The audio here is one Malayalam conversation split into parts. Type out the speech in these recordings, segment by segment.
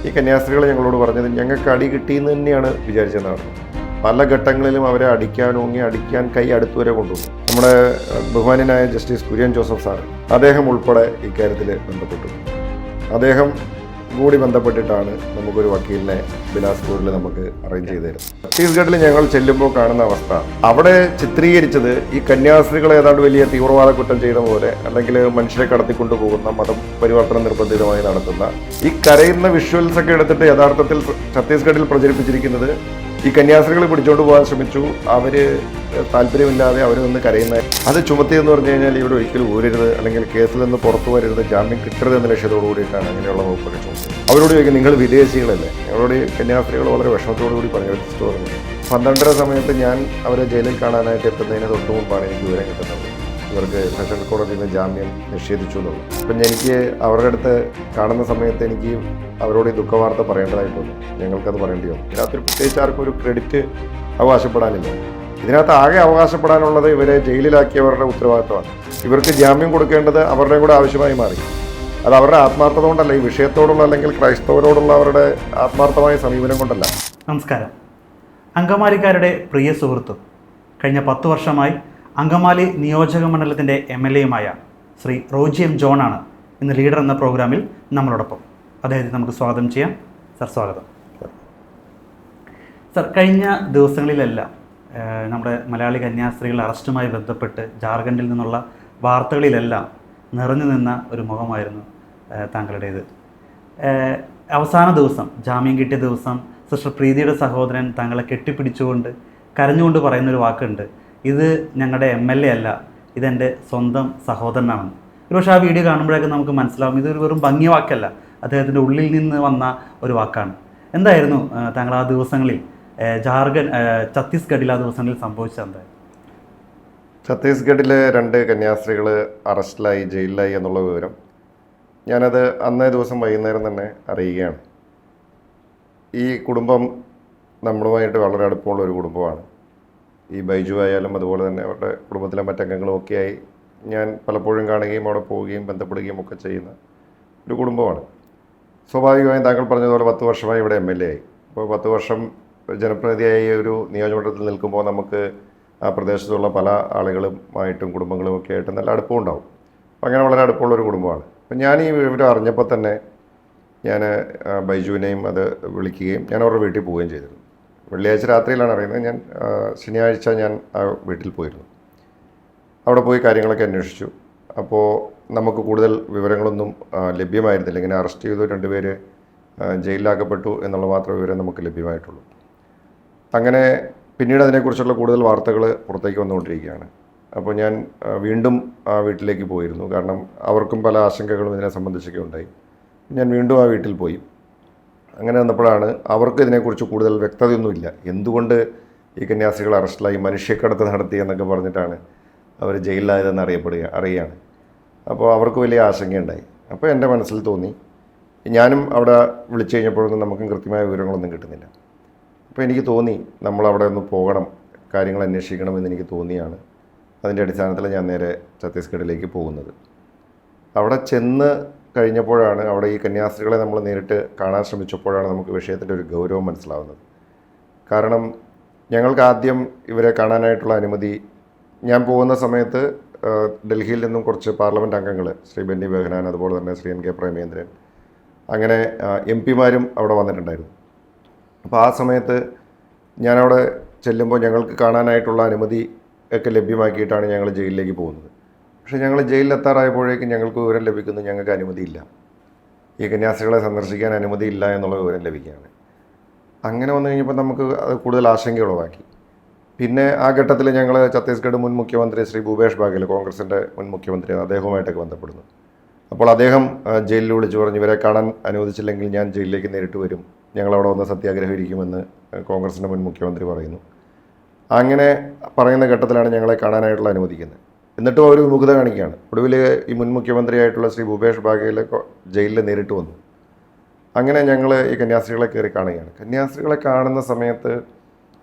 ഈ കന്യാസ്ത്രീകൾ ഞങ്ങളോട് പറഞ്ഞത് ഞങ്ങൾക്ക് അടി കിട്ടിയെന്ന് തന്നെയാണ് വിചാരിച്ചതെന്നാണ്. പല ഘട്ടങ്ങളിലും അവരെ അടിക്കാൻ കൈ അടുത്തുവരെ കൊണ്ടുവന്നു. നമ്മുടെ ബഹുമാന്യനായ ജസ്റ്റിസ് കുര്യൻ ജോസഫ് സാറ് അദ്ദേഹം ഉൾപ്പെടെ ഇക്കാര്യത്തിൽ ബന്ധപ്പെട്ടു. അദ്ദേഹം കൂടി ബന്ധപ്പെട്ടിട്ടാണ് നമുക്കൊരു വക്കീലിനെ ബിലാസ്പൂരിൽ നമുക്ക് അറേഞ്ച് ചെയ്ത് തരുന്നത്. ഛത്തീസ്ഗഡിൽ ഞങ്ങൾ ചെല്ലുമ്പോൾ കാണുന്ന അവസ്ഥ, അവിടെ ചിത്രീകരിച്ചത് ഈ കന്യാസ്ത്രീകൾ ഏതാണ്ട് വലിയ തീവ്രവാദ കുറ്റം ചെയ്ത പോലെ, അല്ലെങ്കിൽ മനുഷ്യരെ കടത്തിക്കൊണ്ടു പോകുന്ന, മതം പരിവർത്തനം നിർബന്ധിതമായി നടത്തുന്ന ഈ കരയുന്ന വിഷ്വൽസ് ഒക്കെ എടുത്തിട്ട് യഥാർത്ഥത്തിൽ ഛത്തീസ്ഗഡിൽ പ്രചരിപ്പിച്ചിരിക്കുന്നത് ഈ കന്യാസ്ത്രീകൾ പിടിച്ചോണ്ട് പോകാൻ ശ്രമിച്ചു, അവര് താല്പര്യമില്ലാതെ അവർ നിന്ന് കരയുന്ന അത് ചുമത്തിയെന്ന് പറഞ്ഞു കഴിഞ്ഞാൽ ഇവിടെ ഒരിക്കലും ഊരരുത്, അല്ലെങ്കിൽ കേസിൽ നിന്ന് പുറത്തു വരരുത്, ജാമ്യം കിട്ടരുത് എന്ന ലക്ഷ്യത്തോടു കൂടിയിട്ടാണ് അങ്ങനെയുള്ള വകുപ്പൊക്കെ ചുമത്തുന്നത്. അവരോട് ചോദിക്കും, നിങ്ങൾ വിദേശികളല്ലേ? അവരോട് കന്യാസ്ത്രീകൾ വളരെ വിഷമത്തോടു കൂടി പറഞ്ഞു. 12:30 സമയത്ത് ഞാൻ അവരെ ജയിലിൽ കാണാനായിട്ട് എത്തുന്നതിന് തൊട്ട് മുമ്പാണ് എനിക്ക് വിവരം കിട്ടുന്നത് ഇവർക്ക് സെഷൻ കോടതിയിൽ നിന്ന് ജാമ്യം നിഷേധിച്ചു എന്നുള്ളത്. അപ്പം എനിക്ക് അവരുടെ അടുത്ത് കാണുന്ന സമയത്ത് എനിക്ക് അവരോട് ഈ ദുഃഖവാർത്ത പറയേണ്ടതായിട്ടുണ്ട്. ഞങ്ങൾക്കത് പറയേണ്ടി വന്നു. ഇതിനകത്തൊരു പ്രത്യേകിച്ച് ആർക്കും ഒരു ക്രെഡിറ്റ് അവകാശപ്പെടാനില്ല. ഇതിനകത്ത് ആകെ അവകാശപ്പെടാനുള്ളത് ഇവരെ ജയിലിലാക്കിയവരുടെ ഉത്തരവാദിത്തമാണ്. ഇവർക്ക് ജാമ്യം കൊടുക്കേണ്ടത് അവരുടെയും കൂടെ ആവശ്യമായി മാറി. അത് അവരുടെ ആത്മാർത്ഥത കൊണ്ടല്ല, ഈ വിഷയത്തോടുള്ള അല്ലെങ്കിൽ ക്രൈസ്തവരോടുള്ള അവരുടെ ആത്മാർത്ഥമായ സമീപനം കൊണ്ടല്ല. നമസ്കാരം. അങ്കമാലിക്കാരുടെ പ്രിയ സുഹൃത്തും കഴിഞ്ഞ 10 വർഷമായി അങ്കമാലി നിയോജക മണ്ഡലത്തിൻ്റെ MLA-യുമായ ശ്രീ റോജി എം ജോണാണ് ഇന്ന് ലീഡർ എന്ന പ്രോഗ്രാമിൽ നമ്മളോടൊപ്പം. അദ്ദേഹത്തെ നമുക്ക് സ്വാഗതം ചെയ്യാം. സർ, സ്വാഗതം. സർ, കഴിഞ്ഞ ദിവസങ്ങളിലെല്ലാം നമ്മുടെ മലയാളി കന്യാസ്ത്രീകൾ അറസ്റ്റുമായി ബന്ധപ്പെട്ട് ജാർഖണ്ഡിൽ നിന്നുള്ള വാർത്തകളിലെല്ലാം നിറഞ്ഞു നിന്ന ഒരു മുഖമായിരുന്നു താങ്കളുടേത്. അവസാന ദിവസം, ജാമ്യം കിട്ടിയ ദിവസം, സിസ്റ്റർ പ്രീതിയുടെ സഹോദരൻ താങ്കളെ കെട്ടിപ്പിടിച്ചുകൊണ്ട് കരഞ്ഞുകൊണ്ട് പറയുന്നൊരു വാക്കുണ്ട്, ഇത് ഞങ്ങളുടെ MLA അല്ല, ഇതെൻ്റെ സ്വന്തം സഹോദരനാണെന്ന്. ഒരുപക്ഷെ ആ വീഡിയോ കാണുമ്പോഴേക്കും നമുക്ക് മനസ്സിലാവും ഇതൊരു വെറും ഭംഗി വാക്കല്ല, അദ്ദേഹത്തിൻ്റെ ഉള്ളിൽ നിന്ന് വന്ന ഒരു വാക്കാണ്. എന്തായിരുന്നു താങ്കൾ ആ ദിവസങ്ങളിൽ ഛത്തീസ്ഗഡിൽ ആ ദിവസങ്ങളിൽ സംഭവിച്ചത് എന്തായിരുന്നു? ഛത്തീസ്ഗഡിലെ 2 കന്യാസ്ത്രീകൾ അറസ്റ്റിലായി, ജയിലിലായി എന്നുള്ള വിവരം ഞാനത് അന്നേ ദിവസം വൈകുന്നേരം തന്നെ അറിയുകയാണ്. ഈ കുടുംബം നമ്മളുമായിട്ട് വളരെ അടുപ്പമുള്ള ഒരു കുടുംബമാണ്. ഈ ബൈജു ആയാലും അതുപോലെ തന്നെ അവരുടെ കുടുംബത്തിലെ മറ്റംഗങ്ങളും ഒക്കെയായി ഞാൻ പലപ്പോഴും കാണുകയും അവിടെ പോവുകയും ബന്ധപ്പെടുകയും ഒക്കെ ചെയ്യുന്ന ഒരു കുടുംബമാണ്. സ്വാഭാവികമായും താങ്കൾ പറഞ്ഞതുപോലെ 10 വർഷമായി ഇവിടെ MLA ആയി. അപ്പോൾ 10 വർഷം ജനപ്രതിനിധിയായി ഒരു നിയോജകമണ്ഡലത്തിൽ നിൽക്കുമ്പോൾ നമുക്ക് ആ പ്രദേശത്തുള്ള പല ആളുകളുമായിട്ടും കുടുംബങ്ങളും ഒക്കെ ആയിട്ട് നല്ല അടുപ്പമുണ്ടാവും. അപ്പോൾ അങ്ങനെ വളരെ അടുപ്പമുള്ളൊരു കുടുംബമാണ്. അപ്പം ഞാൻ ഈ വിവരം അറിഞ്ഞപ്പോൾ തന്നെ ഞാൻ ബൈജുവിനെയും അത് വിളിക്കുകയും ഞാൻ അവരുടെ വീട്ടിൽ പോവുകയും ചെയ്തിരുന്നു. വെള്ളിയാഴ്ച രാത്രിയിലാണ് അറിയുന്നത്. ഞാൻ ശനിയാഴ്ച ഞാൻ ആ വീട്ടിൽ പോയിരുന്നു. അവിടെ പോയി കാര്യങ്ങളൊക്കെ അന്വേഷിച്ചു. അപ്പോൾ നമുക്ക് കൂടുതൽ വിവരങ്ങളൊന്നും ലഭ്യമായിരുന്നില്ല. ഇങ്ങനെ അറസ്റ്റ് ചെയ്തു, 2 പേര് ജയിലിലാക്കപ്പെട്ടു എന്നുള്ള മാത്രം വിവരം നമുക്ക് ലഭ്യമായിട്ടുള്ളൂ. അങ്ങനെ പിന്നീട് അതിനെക്കുറിച്ചുള്ള കൂടുതൽ വാർത്തകൾ പുറത്തേക്ക് വന്നുകൊണ്ടിരിക്കുകയാണ്. അപ്പോൾ ഞാൻ വീണ്ടും ആ വീട്ടിലേക്ക് പോയിരുന്നു. കാരണം അവർക്കും പല ആശങ്കകളും ഇതിനെ സംബന്ധിച്ചൊക്കെ ഉണ്ടായി. ഞാൻ വീണ്ടും ആ വീട്ടിൽ പോയി. അങ്ങനെ വന്നപ്പോഴാണ് അവർക്ക് ഇതിനെക്കുറിച്ച് കൂടുതൽ വ്യക്തതയൊന്നുമില്ല. എന്തുകൊണ്ട് ഈ കന്യാസ്ത്രീകൾ അറസ്റ്റിലായി, മനുഷ്യക്കടത്ത് നടത്തി എന്നൊക്കെ പറഞ്ഞിട്ടാണ് അവർ ജയിലിലായതെന്ന് അറിയുകയാണ്. അപ്പോൾ അവർക്ക് വലിയ ആശങ്കയുണ്ടായി. അപ്പോൾ എൻ്റെ മനസ്സിൽ തോന്നി, ഞാനും അവിടെ വിളിച്ചു കഴിഞ്ഞപ്പോഴൊന്നും നമുക്കും കൃത്യമായ വിവരങ്ങളൊന്നും കിട്ടുന്നില്ല. അപ്പോൾ എനിക്ക് തോന്നി നമ്മളവിടെ ഒന്ന് പോകണം, കാര്യങ്ങൾ അന്വേഷിക്കണം എന്നെനിക്ക് തോന്നിയാണ് അതിൻ്റെ അടിസ്ഥാനത്തിൽ ഞാൻ നേരെ ഛത്തീസ്ഗഡിലേക്ക് പോകുന്നത്. അവിടെ ചെന്ന് കഴിഞ്ഞപ്പോഴാണ്, അവിടെ ഈ കന്യാസ്ത്രീകളെ നമ്മൾ നേരിട്ട് കാണാൻ ശ്രമിച്ചപ്പോഴാണ് നമുക്ക് വിഷയത്തിൻ്റെ ഒരു ഗൗരവം മനസ്സിലാവുന്നത്. കാരണം ഞങ്ങൾക്ക് ആദ്യം ഇവരെ കാണാനായിട്ടുള്ള അനുമതി, ഞാൻ പോകുന്ന സമയത്ത് ഡൽഹിയിൽ നിന്നും കുറച്ച് പാർലമെൻറ്റ് അംഗങ്ങൾ, ശ്രീ ബെന്നി ബെഹനാൻ, അതുപോലെ തന്നെ ശ്രീ NK പ്രേമേന്ദ്രൻ, അങ്ങനെ MP-മാരും അവിടെ വന്നിട്ടുണ്ടായിരുന്നു. അപ്പോൾ ആ സമയത്ത് ഞാനവിടെ ചെല്ലുമ്പോൾ ഞങ്ങൾക്ക് കാണാനായിട്ടുള്ള അനുമതി ഒക്കെ ലഭ്യമാക്കിയിട്ടാണ് ഞങ്ങൾ ജയിലിലേക്ക് പോകുന്നത്. പക്ഷേ ഞങ്ങൾ ജയിലിലെത്താറായപ്പോഴേക്കും ഞങ്ങൾക്ക് വിവരം ലഭിക്കുന്നു, ഞങ്ങൾക്ക് അനുമതിയില്ല, ഈ കന്യാസ്ത്രീകളെ സന്ദർശിക്കാൻ അനുമതിയില്ല എന്നുള്ള വിവരം ലഭിക്കുകയാണ്. അങ്ങനെ വന്നു കഴിഞ്ഞപ്പോൾ നമുക്ക് അത് കൂടുതൽ ആശങ്ക ഉളവാക്കി. പിന്നെ ആ ഘട്ടത്തിൽ ഞങ്ങൾ ഛത്തീസ്ഗഡ് മുൻ മുഖ്യമന്ത്രി ശ്രീ ഭൂപേഷ് ബാഗേൽ, കോൺഗ്രസിൻ്റെ മുൻ മുഖ്യമന്ത്രി, അദ്ദേഹവുമായിട്ടൊക്കെ ബന്ധപ്പെടുന്നു. അപ്പോൾ അദ്ദേഹം ജയിലിൽ വിളിച്ചു പറഞ്ഞു, ഇവരെ കാണാൻ അനുവദിച്ചില്ലെങ്കിൽ ഞാൻ ജയിലിലേക്ക് നേരിട്ട് വരും, ഞങ്ങളവിടെ വന്ന് സത്യാഗ്രഹം ഇരിക്കുമെന്ന് കോൺഗ്രസിൻ്റെ മുൻ മുഖ്യമന്ത്രി പറയുന്നു. അങ്ങനെ പറയുന്ന ഘട്ടത്തിലാണ് ഞങ്ങളെ കാണാനായിട്ടുള്ള അനുവദിക്കുന്നത്. എന്നിട്ടും അവർ വിമുഖത കാണിക്കുകയാണ്. ഒടുവിൽ ഈ മുൻ മുഖ്യമന്ത്രിയായിട്ടുള്ള ശ്രീ ഭൂപേഷ് ബാഗേൽ ജയിലിൽ നേരിട്ട് വന്നു. അങ്ങനെ ഞങ്ങൾ ഈ കന്യാസ്ത്രീകളെ കയറി കാണുകയാണ്. കന്യാസ്ത്രീകളെ കാണുന്ന സമയത്ത്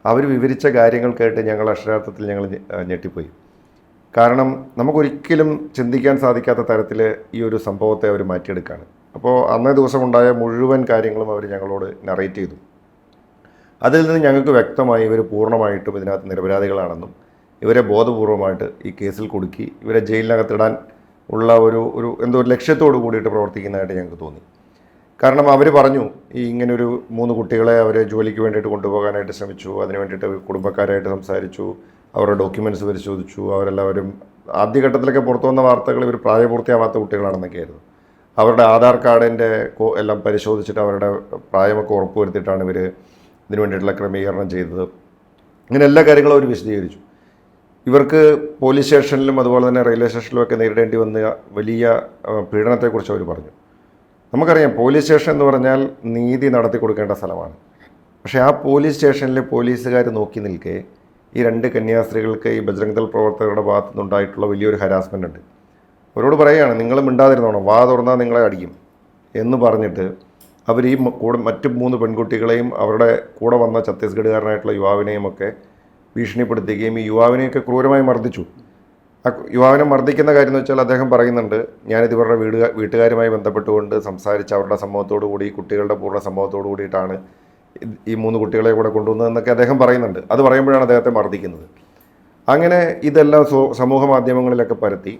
അവർ വിവരിച്ച കാര്യങ്ങൾ കേട്ട് ഞങ്ങൾ അക്ഷരാർത്ഥത്തിൽ ഞങ്ങൾ ഞെട്ടിപ്പോയി. കാരണം നമുക്കൊരിക്കലും ചിന്തിക്കാൻ സാധിക്കാത്ത തരത്തിൽ ഈ ഒരു സംഭവത്തെ അവർ മാറ്റിയെടുക്കുകയാണ്. അപ്പോൾ അന്നേ ദിവസം ഉണ്ടായ മുഴുവൻ കാര്യങ്ങളും അവർ ഞങ്ങളോട് നറേറ്റ് ചെയ്തു. അതിൽ നിന്ന് ഞങ്ങൾക്ക് വ്യക്തമായി ഇവർ പൂർണ്ണമായിട്ടും ഇതിനകത്ത് നിരപരാധികളാണെന്നും ഇവരെ ബോധപൂർവമായിട്ട് ഈ കേസിൽ കുടുക്കി ഇവരെ ജയിലിനകത്തിടാൻ ഉള്ള ഒരു ഒരു ലക്ഷ്യത്തോട് കൂടിയിട്ട് പ്രവർത്തിക്കുന്നതായിട്ട് ഞങ്ങൾക്ക് തോന്നി. കാരണം അവർ പറഞ്ഞു ഈ ഇങ്ങനൊരു 3 കുട്ടികളെ അവർ ജോലിക്ക് വേണ്ടിയിട്ട് കൊണ്ടുപോകാനായിട്ട് ശ്രമിച്ചു, അതിന് വേണ്ടിയിട്ട് കുടുംബക്കാരായിട്ട് സംസാരിച്ചു, അവരുടെ ഡോക്യുമെൻറ്റ്സ് പരിശോധിച്ചു. അവരെല്ലാവരും ആദ്യഘട്ടത്തിലൊക്കെ പുറത്തു വന്ന വാർത്തകൾ ഇവർ പ്രായപൂർത്തിയാവാത്ത കുട്ടികളാണെന്നൊക്കെയായിരുന്നു. അവരുടെ ആധാർ കാർഡിൻ്റെ എല്ലാം പരിശോധിച്ചിട്ട് അവരുടെ പ്രായമൊക്കെ ഉറപ്പുവരുത്തിയിട്ടാണ് ഇവർ ഇതിനു വേണ്ടിയിട്ടുള്ള ക്രമീകരണം ചെയ്തത്. ഇങ്ങനെ എല്ലാ കാര്യങ്ങളും അവർ വിശദീകരിച്ചു. ഇവർക്ക് പോലീസ് സ്റ്റേഷനിലും അതുപോലെ തന്നെ റെയിൽവേ സ്റ്റേഷനിലും ഒക്കെ നേരിടേണ്ടി വന്ന വലിയ പീഡനത്തെക്കുറിച്ച് അവർ പറഞ്ഞു. നമുക്കറിയാം പോലീസ് സ്റ്റേഷൻ എന്ന് പറഞ്ഞാൽ നീതി നടത്തി കൊടുക്കേണ്ട സ്ഥലമാണ്. പക്ഷേ ആ പോലീസ് സ്റ്റേഷനിൽ പോലീസുകാർ നോക്കി നിൽക്കെ ഈ 2 കന്യാസ്ത്രീകൾക്ക് ഈ ബജ്രംഗ് ദൾ പ്രവർത്തകരുടെ ഭാഗത്തു നിന്നുണ്ടായിട്ടുള്ള വലിയൊരു ഹരാസ്മെൻ്റ് ഉണ്ട്. അവരോട് പറയുകയാണ്, നിങ്ങൾ മിണ്ടാതിരുന്നോണം, വാ തുറന്നാൽ നിങ്ങളെ അടിക്കും എന്ന് പറഞ്ഞിട്ട് അവർ ഈ മറ്റ് 3 പെൺകുട്ടികളെയും അവരുടെ കൂടെ വന്ന ഛത്തീസ്ഗഡുകാരനായിട്ടുള്ള യുവാവിനെയും ഒക്കെ ഭീഷണിപ്പെടുത്തുകയും ഈ യുവാവിനെയൊക്കെ ക്രൂരമായി മർദ്ദിച്ചു. ആ യുവാവിനെ മർദ്ദിക്കുന്ന കാര്യം എന്ന് വെച്ചാൽ അദ്ദേഹം പറയുന്നുണ്ട്, ഞാനിത് ഇവരുടെ വീട്ടുകാരുമായി ബന്ധപ്പെട്ടുകൊണ്ട് സംസാരിച്ച് അവരുടെ സമ്മതത്തോടു കൂടി കുട്ടികളുടെ പൂർണ്ണ സമ്മതത്തോടു കൂടിയിട്ടാണ് ഈ 3 കുട്ടികളെ കൂടെ കൊണ്ടുവന്നതെന്നൊക്കെ അദ്ദേഹം പറയുന്നുണ്ട്. അത് പറയുമ്പോഴാണ് അദ്ദേഹത്തെ മർദ്ദിക്കുന്നത്. അങ്ങനെ ഇതെല്ലാം സമൂഹ മാധ്യമങ്ങളിലൊക്കെ പരത്തി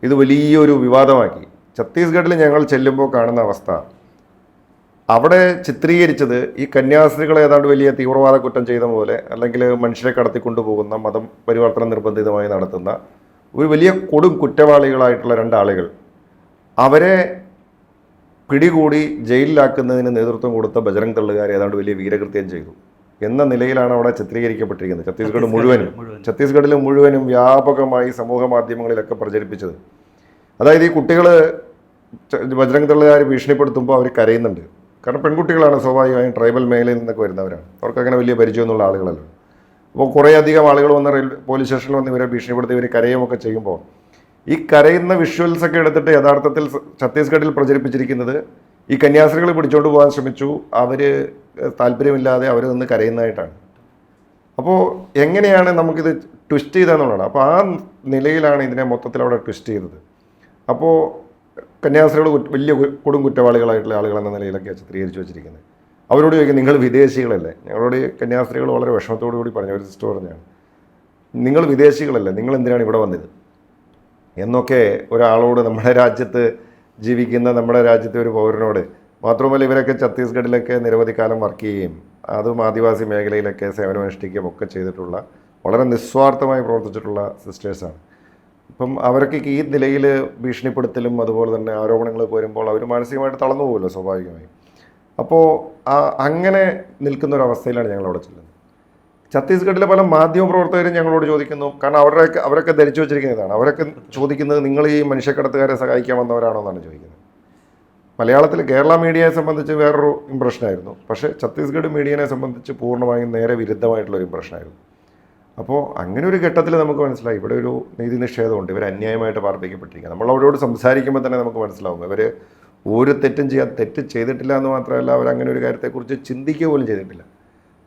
ഇത് വലിയൊരു വിവാദമാക്കി. ഛത്തീസ്ഗഡിൽ ഞങ്ങൾ ചെല്ലുമ്പോൾ കാണുന്ന അവസ്ഥ, അവിടെ ചിത്രീകരിച്ചത് ഈ കന്യാസ്ത്രീകളെ ഏതാണ്ട് വലിയ തീവ്രവാദ കുറ്റം ചെയ്ത പോലെ, അല്ലെങ്കിൽ മനുഷ്യരെ കടത്തിക്കൊണ്ടുപോകുന്ന മതം പരിവർത്തനം നിർബന്ധിതമായി നടത്തുന്ന ഒരു വലിയ കൊടും കുറ്റവാളികളായിട്ടുള്ള 2 ആളുകൾ. അവരെ പിടികൂടി ജയിലിലാക്കുന്നതിന് നേതൃത്വം കൊടുത്ത ബജ്രംഗ് ദളുകാർ ഏതാണ്ട് വലിയ വീരകൃത്യം ചെയ്തു എന്ന നിലയിലാണ് അവിടെ ചിത്രീകരിക്കപ്പെട്ടിരിക്കുന്നത്. ഛത്തീസ്ഗഡിൽ മുഴുവനും വ്യാപകമായി സമൂഹ മാധ്യമങ്ങളിലൊക്കെ പ്രചരിപ്പിച്ചത്. അതായത് ഈ കുട്ടികൾ ബജ്രംഗ് ദളുകാർ ഭീഷണിപ്പെടുത്തുമ്പോൾ അവർ കരയുന്നുണ്ട്. കാരണം പെൺകുട്ടികളാണ്, സ്വാഭാവികമായും ട്രൈബൽ മേഖലയിൽ നിന്നൊക്കെ വരുന്നവരാണ്, അവർക്ക് അങ്ങനെ വലിയ പരിചയമൊന്നുള്ള ആളുകളല്ല. അപ്പോൾ കുറേയധികം ആളുകൾ വന്ന് പോലീസ് സ്റ്റേഷനിൽ വന്ന് ഇവരെ ഭീഷണിപ്പെടുത്തി ഇവർ കരയുമൊക്കെ ചെയ്യുമ്പോൾ ഈ കരയുന്ന വിഷ്വൽസ് ഒക്കെ എടുത്തിട്ട് യഥാർത്ഥത്തിൽ ഛത്തീസ്ഗഡിൽ പ്രചരിപ്പിച്ചിരിക്കുന്നത് ഈ കന്യാസ്ത്രീകൾ പിടിച്ചോണ്ട് പോകാൻ ശ്രമിച്ചു, അവർ താല്പര്യമില്ലാതെ അവർ നിന്ന് കരയുന്നതായിട്ടാണ്. അപ്പോൾ എങ്ങനെയാണ് നമുക്കിത് ട്വിസ്റ്റ് ചെയ്തതെന്നുള്ളതാണ്. അപ്പോൾ ആ നിലയിലാണ് ഇതിനെ മൊത്തത്തിൽ അവിടെ ട്വിസ്റ്റ് ചെയ്തത്. അപ്പോൾ കന്യാസ്ത്രീകൾ വലിയ കൊടും കുറ്റവാളികളായിട്ടുള്ള ആളുകളെന്ന നിലയിലൊക്കെ ചിത്രീകരിച്ച് വെച്ചിരിക്കുന്നത്. അവരോട് ചോദിക്കും, നിങ്ങൾ വിദേശികളല്ലേ? ഞങ്ങളോട് കന്യാസ്ത്രീകൾ വളരെ വിഷമത്തോടു കൂടി പറഞ്ഞു, ഒരു സിസ്റ്റർ പറഞ്ഞാണ്, നിങ്ങൾ വിദേശികളല്ലേ, നിങ്ങൾ എന്തിനാണ് ഇവിടെ വന്നത് എന്നൊക്കെ ഒരാളോട്, നമ്മുടെ രാജ്യത്ത് ജീവിക്കുന്ന നമ്മുടെ രാജ്യത്തെ ഒരു പൗരനോട്. മാത്രമല്ല ഇവരൊക്കെ ഛത്തീസ്ഗഡിലൊക്കെ നിരവധി കാലം വർക്ക് ചെയ്യുകയും അതും ആദിവാസി മേഖലയിലൊക്കെ സേവനമനുഷ്ഠിക്കുകയും ഒക്കെ ചെയ്തിട്ടുള്ള വളരെ നിസ്വാർത്ഥമായി പ്രവർത്തിച്ചിട്ടുള്ള സിസ്റ്റേഴ്സാണ്. ഇപ്പം അവർക്ക് ഈ നിലയിൽ ഭീഷണിപ്പെടുത്തലും അതുപോലെ തന്നെ ആരോപണങ്ങൾ വരുമ്പോൾ അവർ മാനസികമായിട്ട് തളർന്നു പോകുമല്ലോ സ്വാഭാവികമായും. അപ്പോൾ അങ്ങനെ നിൽക്കുന്ന ഒരു അവസ്ഥയിലാണ് ഞങ്ങൾ അവിടെ ചെല്ലുന്നത്. ഛത്തീസ്ഗഡിലെ പല മാധ്യമപ്രവർത്തകരും ഞങ്ങളോട് ചോദിക്കുന്നു, കാരണം അവരൊക്കെ ധരിച്ചു വെച്ചിരിക്കുന്നതാണ്, അവരൊക്കെ ചോദിക്കുന്നത് നിങ്ങൾ ഈ മനുഷ്യക്കടത്തുകാരെ സഹായിക്കാൻ വന്നവരാണോ എന്നാണ് ചോദിക്കുന്നത്. മലയാളത്തിൽ കേരള മീഡിയയെ സംബന്ധിച്ച് വേറൊരു ഇമ്പ്രഷനായിരുന്നു, പക്ഷേ ഛത്തീസ്ഗഡ് മീഡിയനെ സംബന്ധിച്ച് പൂർണ്ണമായും നേരെ വിരുദ്ധമായിട്ടുള്ളൊരു ഇമ്പ്രഷനായിരുന്നു. അപ്പോൾ അങ്ങനെ ഒരു ഘട്ടത്തിൽ നമുക്ക് മനസ്സിലായി ഇവിടെ ഒരു നീതി നിഷേധമുണ്ട്, ഇവർ അന്യായമായിട്ട് പാർപ്പിക്കപ്പെട്ടിരിക്കുക. നമ്മൾ അവരോട് സംസാരിക്കുമ്പോൾ തന്നെ നമുക്ക് മനസ്സിലാവും ഇവർ ഒരു തെറ്റും തെറ്റ് ചെയ്തിട്ടില്ല എന്ന് മാത്രമല്ല, അവരങ്ങനെ ഒരു കാര്യത്തെക്കുറിച്ച് ചിന്തിക്കുക പോലും ചെയ്തിട്ടില്ല.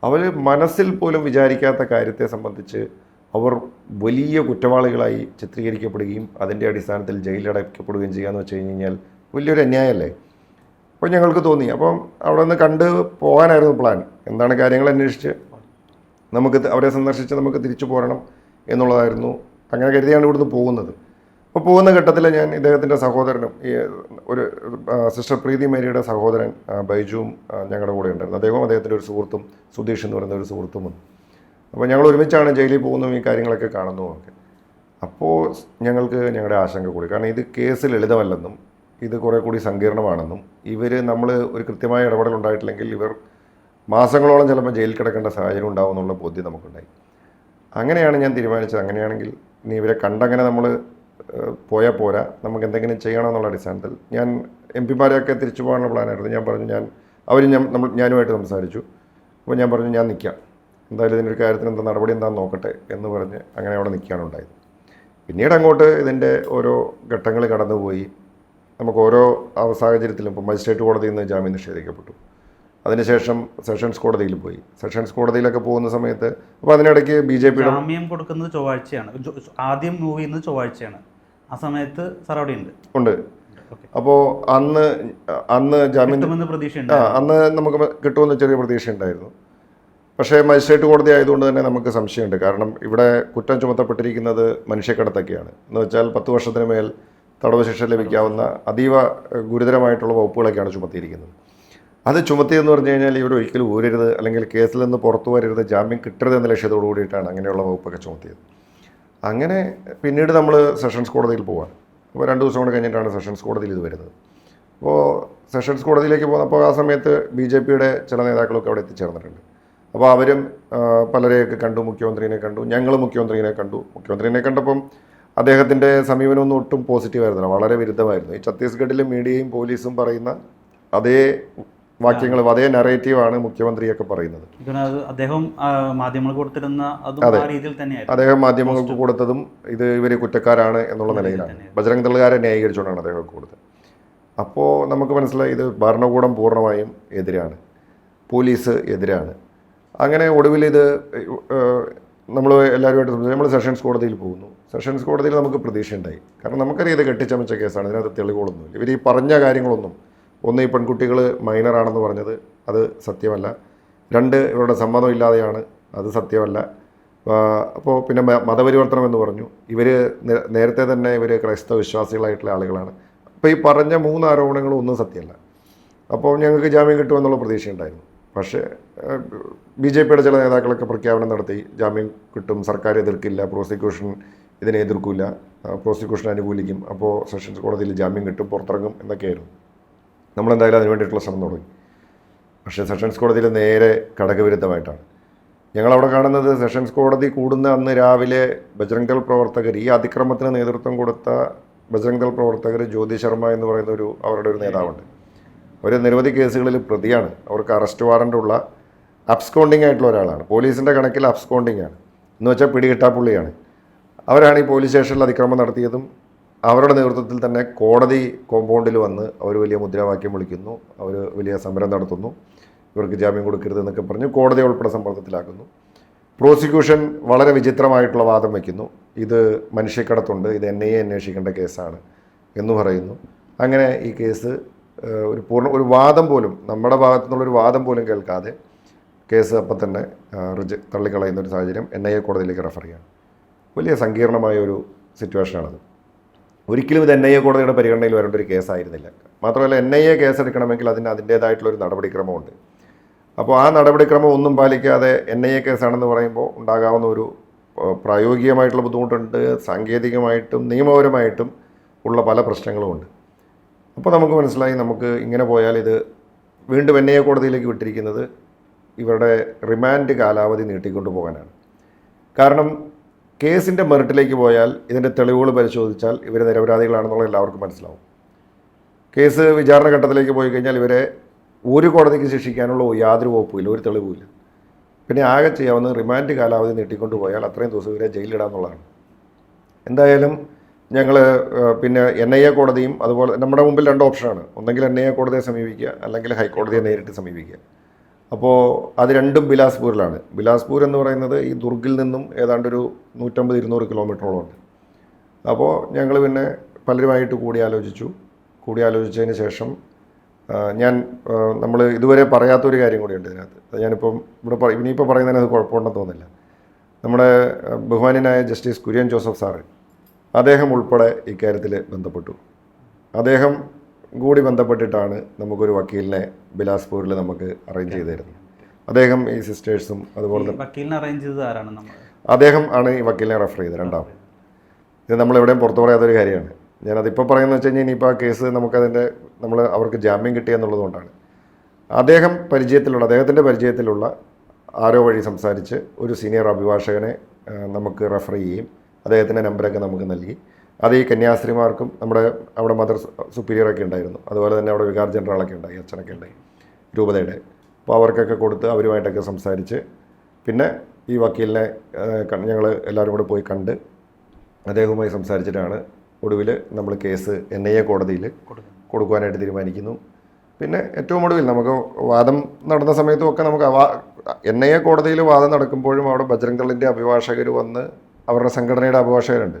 അവർ മനസ്സിൽ പോലും വിചാരിക്കാത്ത കാര്യത്തെ സംബന്ധിച്ച് അവർ വലിയ കുറ്റവാളികളായി ചിത്രീകരിക്കപ്പെടുകയും അതിൻ്റെ അടിസ്ഥാനത്തിൽ ജയിലിലടയ്ക്കപ്പെടുകയും ചെയ്യാന്ന് വെച്ച് കഴിഞ്ഞാൽ വലിയൊരു അന്യായമല്ലേ. അപ്പോൾ ഞങ്ങൾക്ക് തോന്നി, അപ്പം അവിടെ നിന്ന് കണ്ട് പോകാനായിരുന്നു പ്ലാൻ. എന്താണ് കാര്യങ്ങൾ അന്വേഷിച്ച് നമുക്ക് അവരെ സന്ദർശിച്ച് നമുക്ക് തിരിച്ചു പോരണം എന്നുള്ളതായിരുന്നു. അങ്ങനെ കരുതിയാണ് ഇവിടുന്ന് പോകുന്നത്. അപ്പോൾ പോകുന്ന ഘട്ടത്തിൽ ഞാൻ ഇദ്ദേഹത്തിൻ്റെ സഹോദരനും ഈ ഒരു സിസ്റ്റർ പ്രീതി മേരിയുടെ സഹോദരൻ ബൈജുവും ഞങ്ങളുടെ കൂടെ ഉണ്ടായിരുന്നു. അദ്ദേഹത്തിൻ്റെ ഒരു സുഹൃത്തും സുധീഷ് എന്ന് പറയുന്ന ഒരു സുഹൃത്തും വന്നു. അപ്പോൾ ഞങ്ങൾ ഒരുമിച്ചാണ് ജയിലിൽ പോകുന്നതും ഈ കാര്യങ്ങളൊക്കെ കാണുന്നതുമൊക്കെ. അപ്പോൾ ഞങ്ങൾക്ക് ഞങ്ങളുടെ ആശങ്ക കൂടി, കാരണം ഇത് കേസ് ലളിതമല്ലെന്നും ഇത് കുറേ കൂടി സങ്കീർണമാണെന്നും നമ്മൾ ഒരു കൃത്യമായ ഇടപെടൽ ഉണ്ടായിട്ടില്ലെങ്കിൽ ഇവർ മാസങ്ങളോളം ചിലപ്പോൾ ജയിലിൽ കിടക്കേണ്ട സാഹചര്യം ഉണ്ടാവും എന്നുള്ള ബോധ്യം നമുക്കുണ്ടായി. അങ്ങനെയാണ് ഞാൻ തീരുമാനിച്ചത്, അങ്ങനെയാണെങ്കിൽ ഇനി ഇവരെ കണ്ടങ്ങനെ നമ്മൾ പോയാൽ പോരാ, നമുക്ക് എന്തെങ്കിലും ചെയ്യണമെന്നുള്ള അടിസ്ഥാനത്തിൽ ഞാൻ MP-മാരെയൊക്കെ തിരിച്ചു പോകാനുള്ള പ്ലാനായിരുന്നു. ഞാൻ പറഞ്ഞു, ഞാനുമായിട്ട് സംസാരിച്ചു. അപ്പോൾ ഞാൻ പറഞ്ഞു, ഞാൻ നിൽക്കാം, എന്തായാലും ഇതിൻ്റെ ഒരു കാര്യത്തിന് എന്താ നടപടി എന്താണെന്ന് നോക്കട്ടെ എന്ന് പറഞ്ഞ് അങ്ങനെ അവിടെ നിൽക്കുകയാണ് ഉണ്ടായത്. പിന്നീട് അങ്ങോട്ട് ഇതിൻ്റെ ഓരോ ഘട്ടങ്ങൾ കടന്നുപോയി. നമുക്ക് ഓരോ സാഹചര്യത്തിലും ഇപ്പോൾ മജിസ്ട്രേറ്റ് കോടതിയിൽ നിന്ന് ജാമ്യം നിഷേധിക്കപ്പെട്ടു. അതിനുശേഷം സെഷൻസ് കോടതിയിൽ പോയി. സെഷൻസ് കോടതിയിലൊക്കെ പോകുന്ന സമയത്ത് അപ്പോൾ അതിനിടയ്ക്ക് BJP ജാമ്യം കൊടുക്കുന്നത് ചൊവ്വാഴ്ചയാണ്, ആദ്യം മൂവ് ചെയ്യുന്നത് ചൊവ്വാഴ്ചയാണ്. ആ സമയത്ത് സാർ അവിടെ ഉണ്ട്. അപ്പോൾ അന്ന് അന്ന് ജാമ്യം കിട്ടുമെന്ന് പ്രതീക്ഷയുണ്ട്. അന്ന് നമുക്ക് കിട്ടുമെന്ന് ചെറിയ പ്രതീക്ഷ ഉണ്ടായിരുന്നു. പക്ഷേ മജിസ്ട്രേറ്റ് കോടതി ആയതുകൊണ്ട് തന്നെ നമുക്ക് സംശയമുണ്ട്. കാരണം ഇവിടെ കുറ്റം ചുമത്തപ്പെട്ടിരിക്കുന്നത് മനുഷ്യക്കടത്തൊക്കെയാണ്. എന്ന് വെച്ചാൽ 10 വർഷത്തിന് മേൽ തടവ് ശിക്ഷ ലഭിക്കാവുന്ന അതീവ ഗുരുതരമായിട്ടുള്ള വകുപ്പുകളൊക്കെയാണ് ചുമത്തിയിരിക്കുന്നത്. അത് ചുമത്തിയെന്ന് പറഞ്ഞു കഴിഞ്ഞാൽ ഇവർ ഒരിക്കലും ഊരരുത്, അല്ലെങ്കിൽ കേസിൽ നിന്ന് പുറത്തു വരരുത്, ജാമ്യം കിട്ടരുത് എന്ന ലക്ഷ്യത്തോടു കൂടിയിട്ടാണ് അങ്ങനെയുള്ള വകുപ്പൊക്കെ ചുമത്തിയത്. അങ്ങനെ പിന്നീട് നമ്മൾ സെഷൻസ് കോടതിയിൽ പോവാൻ, അപ്പോൾ 2 ദിവസം കൂടെ കഴിഞ്ഞിട്ടാണ് സെഷൻസ് കോടതിയിൽ ഇത് വരുന്നത്. അപ്പോൾ സെഷൻസ് കോടതിയിലേക്ക് പോകുന്നപ്പോൾ ആ സമയത്ത് BJPയുടെ ചില നേതാക്കളൊക്കെ അവിടെ എത്തിച്ചേർന്നിട്ടുണ്ട്. അപ്പോൾ അവരും പലരെയൊക്കെ കണ്ടു, മുഖ്യമന്ത്രിനെ കണ്ടു, ഞങ്ങൾ മുഖ്യമന്ത്രിനെ കണ്ടു. മുഖ്യമന്ത്രിനെ കണ്ടപ്പം അദ്ദേഹത്തിൻ്റെ സമീപനമൊന്നും ഒട്ടും പോസിറ്റീവായിരുന്നില്ല, വളരെ വിരുദ്ധമായിരുന്നു. ഈ ഛത്തീസ്ഗഡിലെ മീഡിയയും പോലീസും പറയുന്ന അതേ വാക്യങ്ങളും അതേ നറേറ്റീവാണ് മുഖ്യമന്ത്രിയൊക്കെ പറയുന്നത്. അദ്ദേഹം മാധ്യമങ്ങൾക്ക് കൊടുത്തിരുന്ന രീതിയിൽ തന്നെയായിരുന്നു. അദ്ദേഹം മാധ്യമങ്ങൾക്ക് കൊടുത്തതും ഇവർ കുറ്റക്കാരാണ് എന്നുള്ള നിലയിലാണ്. ബജറംഗ് ദളുകാരെ ന്യായീകരിച്ചുകൊണ്ടാണ് അദ്ദേഹം കൊടുത്തത്. അപ്പോൾ നമുക്ക് മനസ്സിലായി ഇത് ഭരണകൂടം പൂർണ്ണമായും എതിരാണ്, പോലീസ് എതിരാണ്. അങ്ങനെ ഒടുവിൽ ഇത് നമ്മൾ എല്ലാവരുമായിട്ട് നമ്മൾ സെഷൻസ് കോടതിയിൽ പോകുന്നു. സെഷൻസ് കോടതിയിൽ നമുക്ക് പ്രതീക്ഷയുണ്ടായി. കാരണം നമുക്കറിയാം ഇത് കെട്ടിച്ചമച്ച കേസാണ്, ഇതിനകത്ത് തെളിവുകളൊന്നുമില്ല. ഇവർ ഈ പറഞ്ഞ കാര്യങ്ങളൊന്നും, ഒന്ന് ഈ പെൺകുട്ടികൾ മൈനറാണെന്ന് പറഞ്ഞത് അത് സത്യമല്ല, 2 ഇവരുടെ സമ്മതം ഇല്ലാതെയാണ്, അത് സത്യമല്ല. അപ്പോൾ പിന്നെ മതപരിവർത്തനം എന്ന് പറഞ്ഞു. ഇവർ നേരത്തെ തന്നെ ഇവർ ക്രൈസ്തവ വിശ്വാസികളായിട്ടുള്ള ആളുകളാണ്. അപ്പോൾ ഈ പറഞ്ഞ 3 ആരോപണങ്ങളും ഒന്നും സത്യമല്ല. അപ്പോൾ ഞങ്ങൾക്ക് ജാമ്യം കിട്ടുമെന്നുള്ള പ്രതീക്ഷയുണ്ടായിരുന്നു. പക്ഷേ BJPയുടെ ചില നേതാക്കളൊക്കെ പ്രഖ്യാപനം നടത്തി, ജാമ്യം കിട്ടും, സർക്കാർ എതിർക്കില്ല, പ്രോസിക്യൂഷൻ ഇതിനെ എതിർക്കില്ല, പ്രോസിക്യൂഷൻ അനുകൂലിക്കും, അപ്പോൾ സെഷൻസ് കോടതിയിൽ ജാമ്യം കിട്ടും, പുറത്തിറങ്ങും എന്നൊക്കെയായിരുന്നു. നമ്മളെന്തായാലും അതിന് വേണ്ടിയിട്ടുള്ള ശ്രമം തുടങ്ങി. പക്ഷേ സെഷൻസ് കോടതിയിൽ നേരെ ഘടകവിരുദ്ധമായിട്ടാണ് ഞങ്ങളവിടെ കാണുന്നത്. സെഷൻസ് കോടതി കൂടുന്ന അന്ന് രാവിലെ ബജ്രംഗ് ദൾ പ്രവർത്തകർ, ഈ അതിക്രമത്തിന് നേതൃത്വം കൊടുത്ത ബജ്രംഗ് ദൾ പ്രവർത്തകർ, ജ്യോതി ശർമ്മ എന്ന് പറയുന്ന അവരുടെ ഒരു നേതാവുണ്ട്. അവർ നിരവധി കേസുകളിൽ പ്രതിയാണ്. അവർക്ക് അറസ്റ്റ് വാറൻ്റുള്ള അബ്സ്കോണ്ടിങ് ആയിട്ടുള്ള ഒരാളാണ്. പോലീസിൻ്റെ കണക്കിൽ അബ്സ്കോണ്ടിങ് ആണ്, എന്ന് വെച്ചാൽ പിടികിട്ടാപ്പുള്ളിയാണ്. അവരാണ് ഈ പോലീസ് സ്റ്റേഷനിൽ അതിക്രമം നടത്തിയതും. അവരുടെ നേതൃത്വത്തിൽ തന്നെ കോടതി കോമ്പൗണ്ടിൽ വന്ന് അവർ വലിയ മുദ്രാവാക്യം വിളിക്കുന്നു, അവർ വലിയ സമരം നടത്തുന്നു, ഇവർക്ക് ജാമ്യം കൊടുക്കരുത് എന്നൊക്കെ പറഞ്ഞ് കോടതിയെ ഉൾപ്പെടെ സമ്മർദ്ദത്തിലാക്കുന്നു. പ്രോസിക്യൂഷൻ വളരെ വിചിത്രമായിട്ടുള്ള വാദം വയ്ക്കുന്നു, ഇത് മനുഷ്യക്കടത്തുണ്ട്, ഇത് NIA അന്വേഷിക്കേണ്ട കേസാണ് എന്ന് പറയുന്നു. അങ്ങനെ ഈ കേസ് ഒരു വാദം പോലും, നമ്മുടെ ഭാഗത്തു നിന്നുള്ളൊരു വാദം പോലും കേൾക്കാതെ കേസ് അപ്പം തന്നെ തള്ളിക്കളയുന്ന ഒരു സാഹചര്യം NIA കോടതിയിലേക്ക് റെഫർ ചെയ്യണം. വലിയ സങ്കീർണമായ ഒരു സിറ്റുവേഷനാണത്. ഒരിക്കലും ഇത് NIA കോടതിയുടെ പരിഗണനയിൽ വരേണ്ട ഒരു കേസായിരുന്നില്ല. മാത്രമല്ല NIA കേസെടുക്കണമെങ്കിൽ അതിൻ്റേതായിട്ടുള്ളൊരു നടപടിക്രമമുണ്ട്. അപ്പോൾ ആ നടപടിക്രമം ഒന്നും പാലിക്കാതെ NIA കേസാണെന്ന് പറയുമ്പോൾ ഉണ്ടാകാവുന്ന ഒരു പ്രായോഗികമായിട്ടുള്ള ബുദ്ധിമുട്ടുണ്ട്, സാങ്കേതികമായിട്ടും നിയമപരമായിട്ടും ഉള്ള പല പ്രശ്നങ്ങളുമുണ്ട്. അപ്പോൾ നമുക്ക് മനസ്സിലായി, നമുക്ക് ഇങ്ങനെ പോയാൽ ഇത് വീണ്ടും NIA കോടതിയിലേക്ക് വിട്ടിരിക്കുന്നത് ഇവരുടെ റിമാൻഡ് കാലാവധി നീട്ടിക്കൊണ്ടു പോകാനാണ്. കാരണം കേസിൻ്റെ മെറിറ്റിലേക്ക് പോയാൽ, ഇതിൻ്റെ തെളിവുകൾ പരിശോധിച്ചാൽ ഇവർ നിരപരാധികളാണെന്നുള്ള എല്ലാവർക്കും മനസ്സിലാവും. കേസ് വിചാരണ ഘട്ടത്തിലേക്ക് പോയി കഴിഞ്ഞാൽ ഇവരെ ഒരു കോടതിക്ക് ശിക്ഷിക്കാനുള്ള യാതൊരു വകുപ്പുമില്ല, ഒരു തെളിവുമില്ല. പിന്നെ ആകെ ചെയ്യാവുന്നത് റിമാൻഡ് കാലാവധി നീട്ടിക്കൊണ്ടു പോയാൽ അത്രയും ദിവസം ഇവരെ ജയിലിലിടാന്നുള്ളതാണ്. എന്തായാലും ഞങ്ങൾ പിന്നെ NIA കോടതിയും അതുപോലെ നമ്മുടെ മുമ്പിൽ 2 ഓപ്ഷനാണ്. ഒന്നെങ്കിൽ NIA കോടതിയെ സമീപിക്കുക, അല്ലെങ്കിൽ ഹൈക്കോടതിയെ നേരിട്ട് സമീപിക്കുക. അപ്പോൾ അത് രണ്ടും ബിലാസ്പൂരിലാണ്. ബിലാസ്പൂർ എന്ന് പറയുന്നത് ഈ ദുർഗിൽ നിന്നും ഏതാണ്ട് ഒരു 150-200 കിലോമീറ്ററോളം ഉണ്ട്. അപ്പോൾ ഞങ്ങൾ പിന്നെ പലരുമായിട്ട് കൂടിയാലോചിച്ചതിന് ശേഷം നമ്മൾ ഇതുവരെ പറയാത്തൊരു കാര്യം കൂടിയുണ്ട് ഇതിനകത്ത്. ഞാനിപ്പം ഇനിയിപ്പോൾ പറയുന്നതിന് കുഴപ്പമുണ്ടെന്ന് തോന്നുന്നില്ല. നമ്മുടെ ബഹുമാന്യനായ ജസ്റ്റിസ് കുര്യൻ ജോസഫ് സാറ്, അദ്ദേഹം ഉൾപ്പെടെ ഇക്കാര്യത്തിൽ ബന്ധപ്പെട്ടു. അദ്ദേഹം കൂടി ബന്ധപ്പെട്ടിട്ടാണ് നമുക്കൊരു വക്കീലിനെ ബിലാസ്പൂരിൽ നമുക്ക് അറേഞ്ച് ചെയ്ത് തരുന്നത്. അദ്ദേഹം ഈ സിസ്റ്റേഴ്സും അതുപോലെ വക്കീലിനെ അറേഞ്ച് ചെയ്തത് ആരാണ്? അദ്ദേഹം ആണ് ഈ വക്കീലിനെ റെഫർ ചെയ്തത്. രണ്ടാമത് ഇത് നമ്മളെവിടെയും പുറത്തു പറയാത്തൊരു കാര്യമാണ്. ഞാനതിപ്പോൾ പറയുന്നത് വെച്ച് കഴിഞ്ഞാൽ ഇനിയിപ്പോൾ ആ കേസ് അവർക്ക് ജാമ്യം കിട്ടിയെന്നുള്ളത് കൊണ്ടാണ്. അദ്ദേഹത്തിൻ്റെ പരിചയത്തിലുള്ള ആരോ വഴി സംസാരിച്ച് ഒരു സീനിയർ അഭിഭാഷകനെ നമുക്ക് റെഫർ ചെയ്യുകയും അദ്ദേഹത്തിൻ്റെ നമ്പരൊക്കെ നമുക്ക് നൽകി. അത് ഈ കന്യാസ്ത്രീമാർക്കും അവിടെ മദർ സുപ്പീരിയറൊക്കെ ഉണ്ടായിരുന്നു, അതുപോലെ തന്നെ അവിടെ വികാർ ജനറലൊക്കെ ഉണ്ടായി, അച്ഛനൊക്കെ ഉണ്ടായി രൂപതയുടെ. അപ്പോൾ അവർക്കൊക്കെ കൊടുത്ത് അവരുമായിട്ടൊക്കെ സംസാരിച്ച് പിന്നെ ഈ വക്കീലിനെ ഞങ്ങൾ എല്ലാവരും കൂടെ പോയി കണ്ട് അദ്ദേഹവുമായി സംസാരിച്ചിട്ടാണ് ഒടുവിൽ നമ്മൾ കേസ് NIA കോടതിയിൽ കൊടുക്കുവാനായിട്ട് തീരുമാനിക്കുന്നു. പിന്നെ ഏറ്റവും ഒടുവിൽ നമുക്ക് വാദം നടന്ന സമയത്തും ഒക്കെ നമുക്ക് NIA കോടതിയിൽ വാദം നടക്കുമ്പോഴും അവിടെ ബജ്രംഗ് ദളിൻ്റെ അഭിഭാഷകർ വന്ന്, അവരുടെ സംഘടനയുടെ അഭിഭാഷകരുണ്ട്,